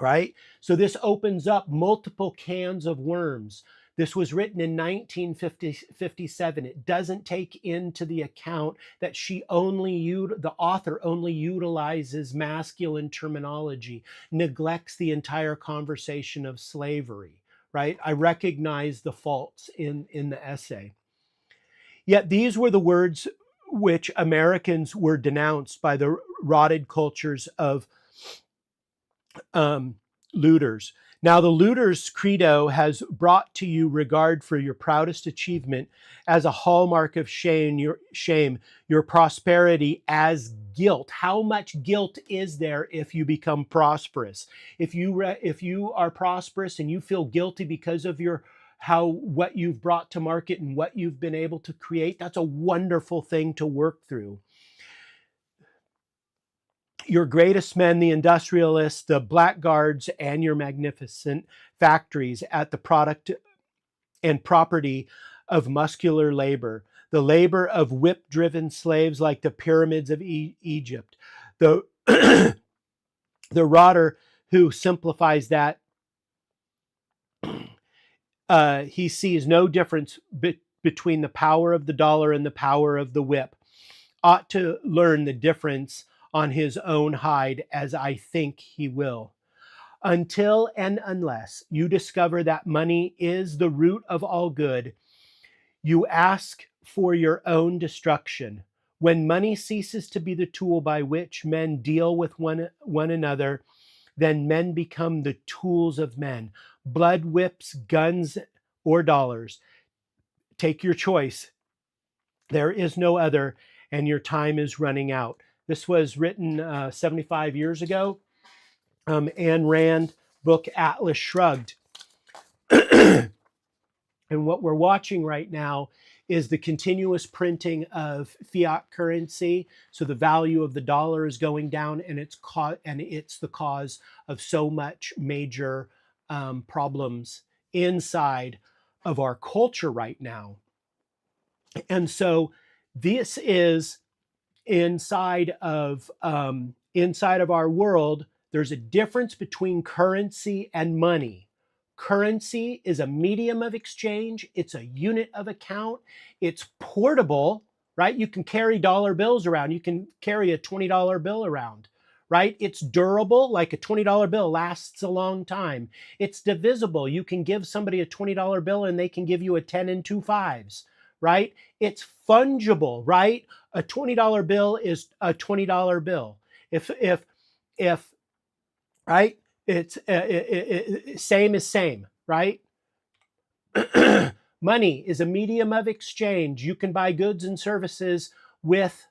Right? So this opens up multiple cans of worms. This was written in 1957. It doesn't take into the account that the author only utilizes masculine terminology, neglects the entire conversation of slavery, right? I recognize the faults in the essay. Yet these were the words which Americans were denounced by the rotted cultures of looters. Now, the looter's credo has brought to you regard for your proudest achievement as a hallmark of shame, your prosperity as guilt. How much guilt is there if you become prosperous? If you are prosperous and you feel guilty because of what you've brought to market and what you've been able to create, that's a wonderful thing to work through. Your greatest men, the industrialists, the blackguards, and your magnificent factories at the product and property of muscular labor, the labor of whip-driven slaves like the pyramids of Egypt, the the rotter who simplifies that he sees no difference between the power of the dollar and the power of the whip, ought to learn the difference on his own hide, as I think he will. Until and unless you discover that money is the root of all good, you ask for your own destruction. When money ceases to be the tool by which men deal with one another, then men become the tools of men. Blood, whips, guns, or dollars. Take your choice. There is no other, and your time is running out. This was written 75 years ago. Ayn Rand book Atlas Shrugged. And what we're watching right now is the continuous printing of fiat currency. So the value of the dollar is going down, and it's the cause of so much major problems inside of our culture right now. And so this is inside of our world. There's a difference between currency and money. Currency is a medium of exchange. It's a unit of account. It's portable, right? You can carry dollar bills around. You can carry a $20 bill around, right? It's durable, like a $20 bill lasts a long time. It's divisible. You can give somebody a $20 bill and they can give you a 10 and 2 5s, right? It's fungible, right? A $20 bill is a $20 bill. If right? It's same is same, right? Money is a medium of exchange. You can buy goods and services with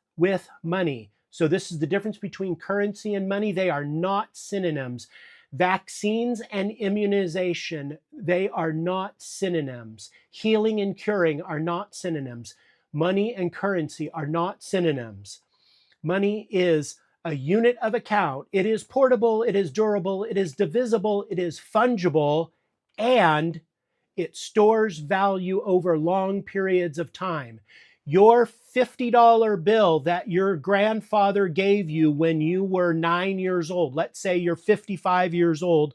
money. So this is the difference between currency and money. They are not synonyms. Vaccines and immunization, they are not synonyms. Healing and curing are not synonyms. Money and currency are not synonyms. Money is a unit of account. It is portable, it is durable, it is divisible, it is fungible, and it stores value over long periods of time. Your $50 bill that your grandfather gave you when you were 9 years old, let's say you're 55 years old,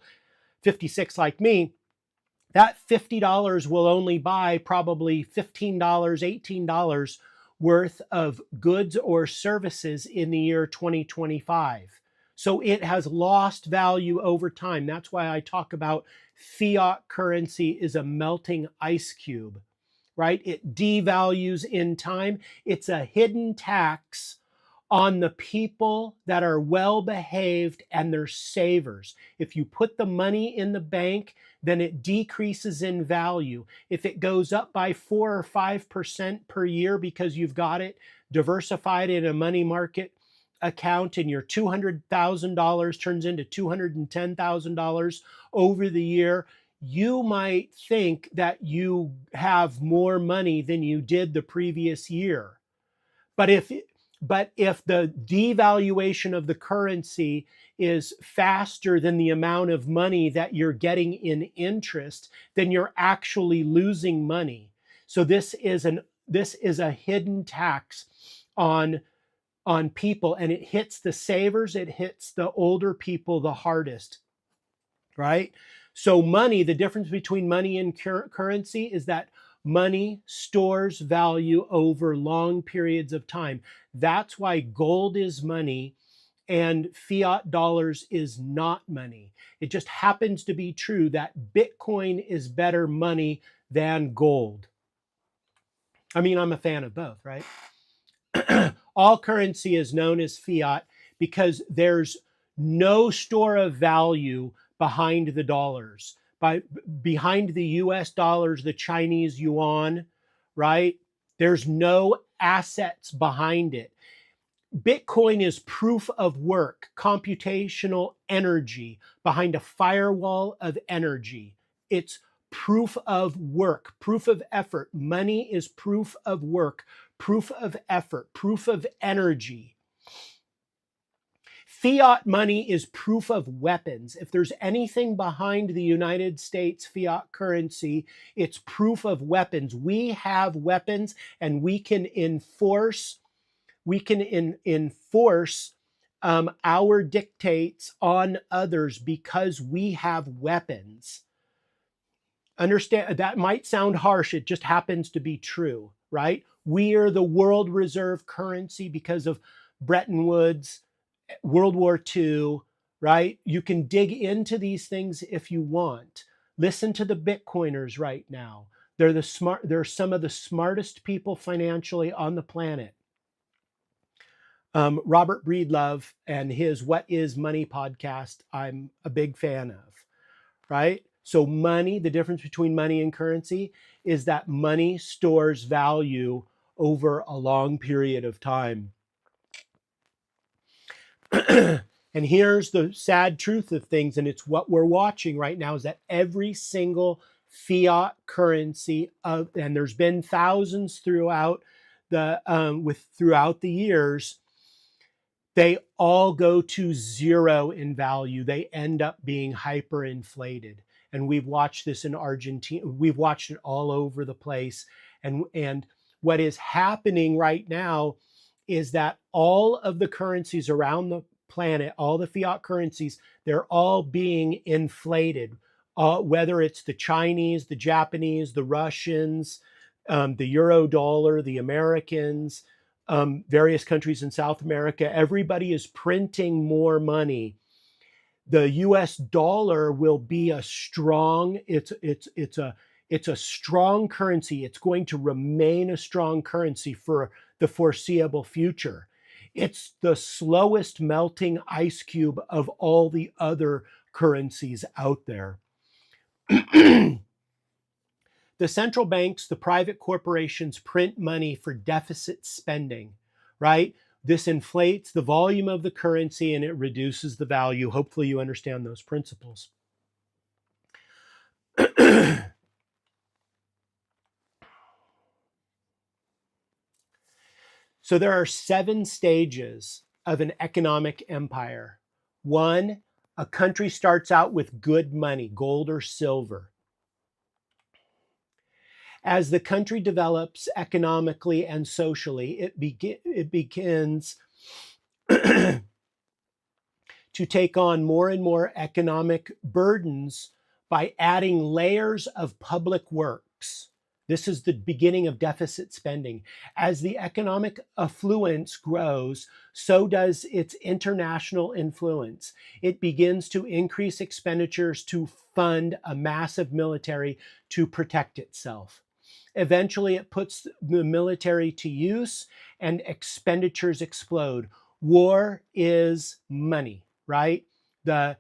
56 like me, that $50 will only buy probably $15, $18 worth of goods or services in the year 2025. So it has lost value over time. That's why I talk about fiat currency is a melting ice cube, right? It devalues in time. It's a hidden tax on the people that are well behaved and they're savers. If you put the money in the bank, then it decreases in value. If it goes up by 4 or 5% per year because you've got it diversified in a money market account and your $200,000 turns into $210,000 over the year, you might think that you have more money than you did the previous year. But if the devaluation of the currency is faster than the amount of money that you're getting in interest, then you're actually losing money. So this is a hidden tax on people, and it hits the savers, it hits the older people the hardest, right? So money, the difference between money and currency is that money stores value over long periods of time. That's why gold is money and fiat dollars is not money. It just happens to be true that Bitcoin is better money than gold. I mean, I'm a fan of both, right? All currency is known as fiat because there's no store of value behind the dollars. Behind the US dollars, the Chinese yuan, right? There's no assets behind it. Bitcoin is proof of work, computational energy behind a firewall of energy. It's proof of work, proof of effort. Money is proof of work, proof of effort, proof of energy. Fiat money is proof of weapons. If there's anything behind the United States fiat currency, it's proof of weapons. We have weapons and we can enforce our dictates on others because we have weapons. Understand, that might sound harsh. It just happens to be true, right? We are the world reserve currency because of Bretton Woods, World War II, right? You can dig into these things if you want. Listen to the Bitcoiners right now. They're some of the smartest people financially on the planet. Robert Breedlove and his What is Money podcast, I'm a big fan of, right? So money, the difference between money and currency is that money stores value over a long period of time. And here's the sad truth of things, and it's what we're watching right now, is that every single fiat currency and there's been thousands throughout the years, they all go to zero in value. They end up being hyperinflated. And we've watched this in Argentina. We've watched it all over the place. And what is happening right now is that all of the currencies around the planet, all the fiat currencies, they're all being inflated. Whether it's the Chinese, the Japanese, the Russians, the euro dollar, the Americans, various countries in South America, everybody is printing more money. The US dollar will be a strong, it's a strong currency. It's going to remain a strong currency for the foreseeable future. It's the slowest melting ice cube of all the other currencies out there. The central banks, the private corporations print money for deficit spending, right? This inflates the volume of the currency and it reduces the value. Hopefully you understand those principles. So there are 7 stages of an economic empire. 1, a country starts out with good money, gold or silver. As the country develops economically and socially, it begins to take on more and more economic burdens by adding layers of public works. This is the beginning of deficit spending. As the economic affluence grows, so does its international influence. It begins to increase expenditures to fund a massive military to protect itself. Eventually, it puts the military to use and expenditures explode. War is money, right? The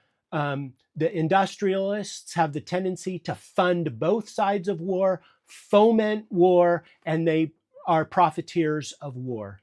industrialists have the tendency to fund both sides of war, foment war, and they are profiteers of war.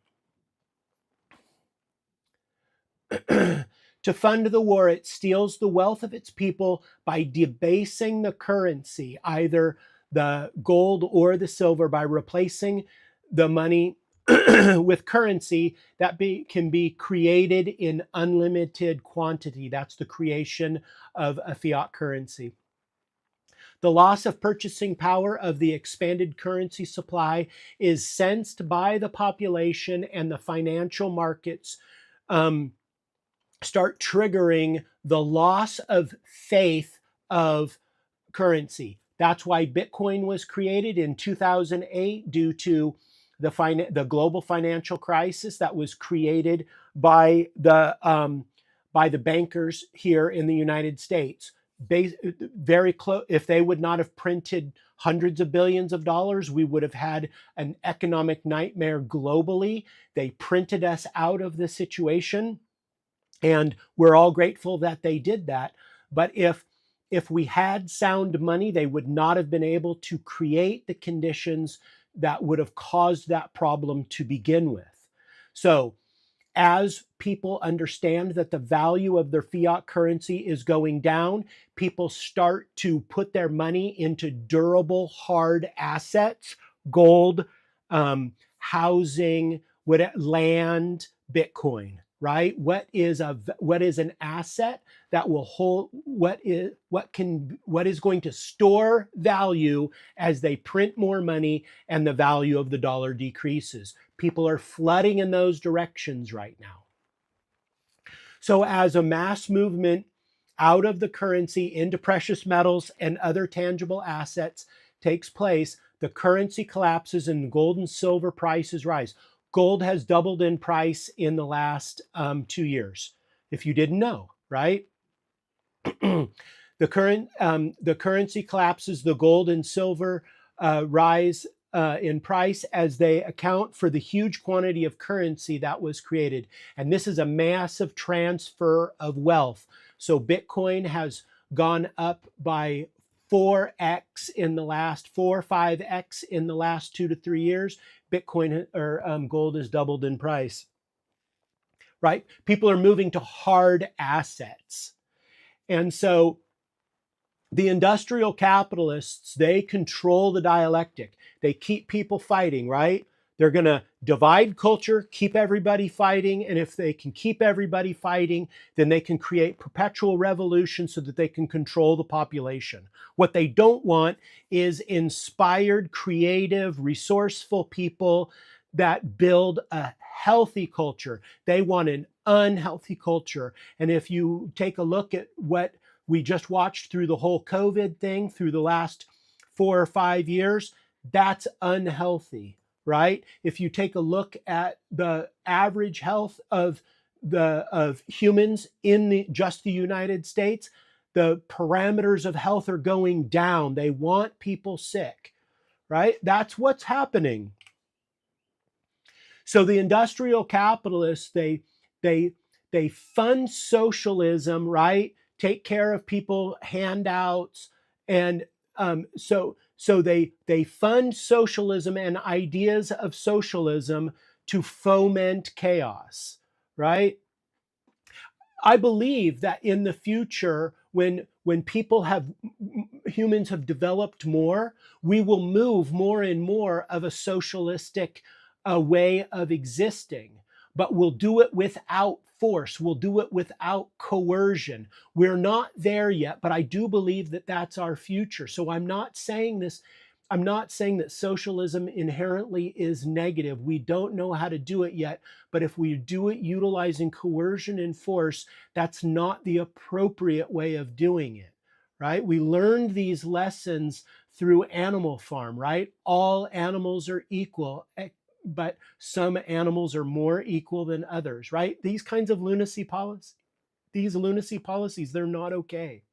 To fund the war, it steals the wealth of its people by debasing the currency, either the gold or the silver, by replacing the money with currency that can be created in unlimited quantity. That's the creation of a fiat currency. The loss of purchasing power of the expanded currency supply is sensed by the population, and the financial markets start triggering the loss of faith of currency. That's why Bitcoin was created in 2008, due to the global financial crisis that was created by the bankers here in the United States. Very close. If they would not have printed hundreds of billions of dollars, we would have had an economic nightmare globally. They printed us out of the situation, and we're all grateful that they did that. But if we had sound money, they would not have been able to create the conditions that would have caused that problem to begin with. So as people understand that the value of their fiat currency is going down, people start to put their money into durable, hard assets, gold, housing, land, Bitcoin, right? What is an asset that will hold, what is going to store value as they print more money and the value of the dollar decreases. People are flooding in those directions right now. So as a mass movement out of the currency into precious metals and other tangible assets takes place, the currency collapses and gold and silver prices rise. Gold has doubled in price in the last 2 years, if you didn't know, right? The currency collapses, the gold and silver rise in price as they account for the huge quantity of currency that was created. And this is a massive transfer of wealth. So Bitcoin has gone up by 4x in the last 5x in the last 2 to 3 years. Bitcoin or gold has doubled in price, right? People are moving to hard assets. And so the industrial capitalists, they control the dialectic. They keep people fighting, right? They're going to divide culture, keep everybody fighting. And if they can keep everybody fighting, then they can create perpetual revolution so that they can control the population. What they don't want is inspired, creative, resourceful people that build a healthy culture. They want an unhealthy culture. And if you take a look at what we just watched through the whole COVID thing through the last 4 or 5 years, that's unhealthy, right? If you take a look at the average health of humans in just the United States, the parameters of health are going down. They want people sick, right? That's what's happening. So the industrial capitalists, they fund socialism, right? Take care of people, handouts, and so they fund socialism and ideas of socialism to foment chaos, right? I believe that in the future, when humans have developed more, we will move more and more of a socialistic way of existing, but we'll do it without force. We'll do it without coercion. We're not there yet, but I do believe that that's our future. So I'm not saying that socialism inherently is negative. We don't know how to do it yet, but if we do it utilizing coercion and force, that's not the appropriate way of doing it, right? We learned these lessons through Animal Farm, right? All animals are equal, but some animals are more equal than others, right? These kinds of lunacy policies, they're not okay.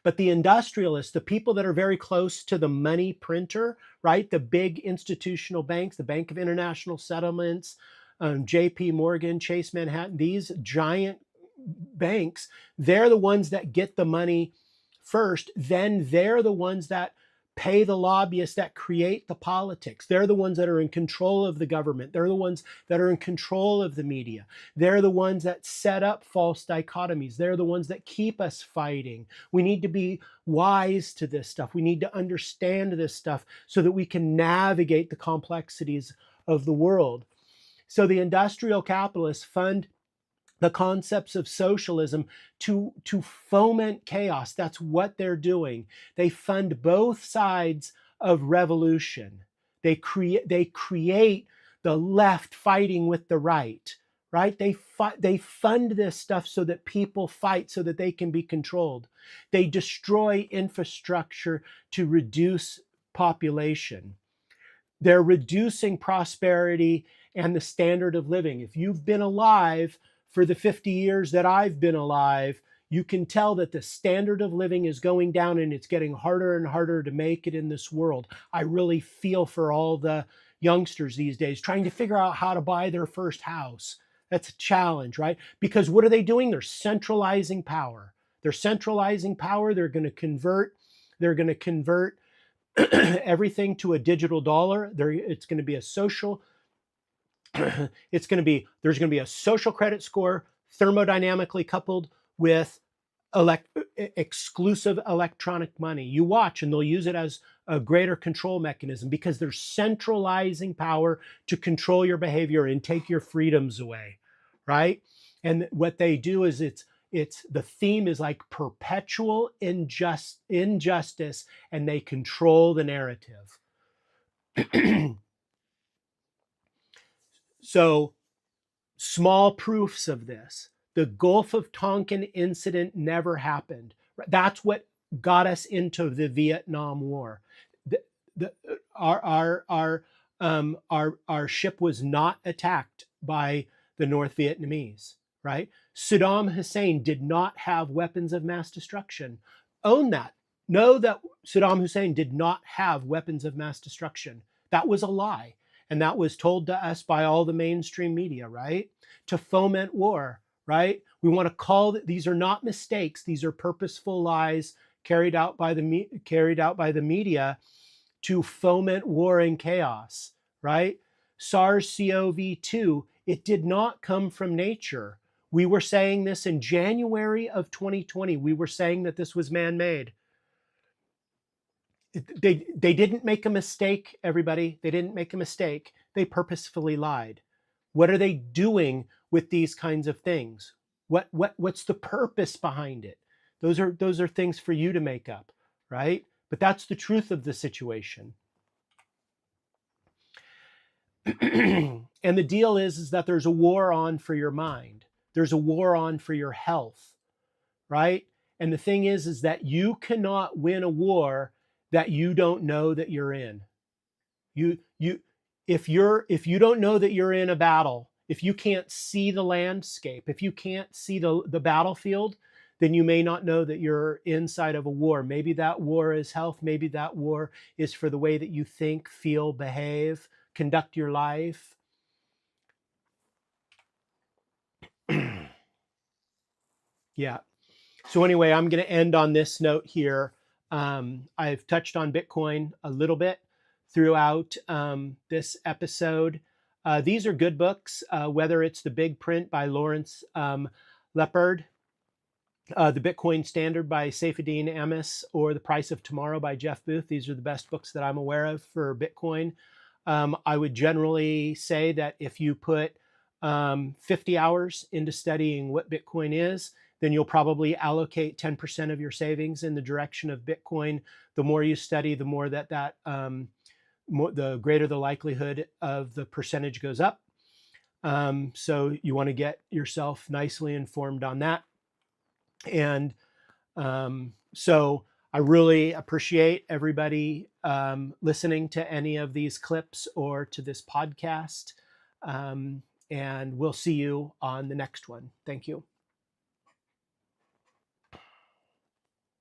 But the industrialists, the people that are very close to the money printer, right? The big institutional banks, the Bank of International Settlements, JP Morgan, Chase Manhattan, these giant banks, they're the ones that get the money first. Then they're the ones that pay the lobbyists that create the politics. They're the ones that are in control of the government. They're the ones that are in control of the media. They're the ones that set up false dichotomies. They're the ones that keep us fighting. We need to be wise to this stuff. We need to understand this stuff so that we can navigate the complexities of the world. So the industrial capitalists fund the concepts of socialism to foment chaos. That's what they're doing. They fund both sides of revolution. They create the left fighting with the right, right? They fund this stuff so that people fight so that they can be controlled. They destroy infrastructure to reduce population. They're reducing prosperity and the standard of living. If you've been alive for the 50 years that I've been alive, you can tell that the standard of living is going down and it's getting harder and harder to make it in this world. I really feel for all the youngsters these days trying to figure out how to buy their first house. That's a challenge, right? Because what are they doing? They're centralizing power. They're centralizing power. They're going to convert everything to a digital dollar. It's going to be a social there's going to be a social credit score thermodynamically coupled with exclusive electronic money. You watch and they'll use it as a greater control mechanism because they're centralizing power to control your behavior and take your freedoms away, right? And what they do is the theme is like perpetual injustice, and they control the narrative. So, small proofs of this. The Gulf of Tonkin incident never happened. That's what got us into the Vietnam War. Our ship was not attacked by the North Vietnamese, right? Saddam Hussein did not have weapons of mass destruction. Own that. know that Saddam Hussein did not have weapons of mass destruction. That was a lie. And that was told to us by all the mainstream media, right? To foment war, right? We want to call these are not mistakes. These are purposeful lies carried out by the media to foment war and chaos, right? SARS-CoV-2, it did not come from nature. We were saying this in January of 2020. We were saying that this was man-made. They didn't make a mistake, everybody. They didn't make a mistake. They purposefully lied. What are they doing with these kinds of things? What's the purpose behind it? Those are things for you to make up, right? But that's the truth of the situation. And the deal is that there's a war on for your mind. There's a war on for your health, right? And the thing is that you cannot win a war that you don't know that you're in. If you don't know that you're in a battle, if you can't see the landscape, if you can't see the battlefield, then you may not know that you're inside of a war. Maybe that war is health. Maybe that war is for the way that you think, feel, behave, conduct your life. Yeah. So anyway, I'm going to end on this note here. I've touched on Bitcoin a little bit throughout this episode. These are good books, whether it's The Big Print by Lawrence Lepard, The Bitcoin Standard by Saifedean Ammous, or The Price of Tomorrow by Jeff Booth. These are the best books that I'm aware of for Bitcoin. I would generally say that if you put 50 hours into studying what Bitcoin is, then you'll probably allocate 10% of your savings in the direction of Bitcoin. The more you study, the more the greater the likelihood of the percentage goes up. So you want to get yourself nicely informed on that. And so I really appreciate everybody listening to any of these clips or to this podcast. And we'll see you on the next one. Thank you.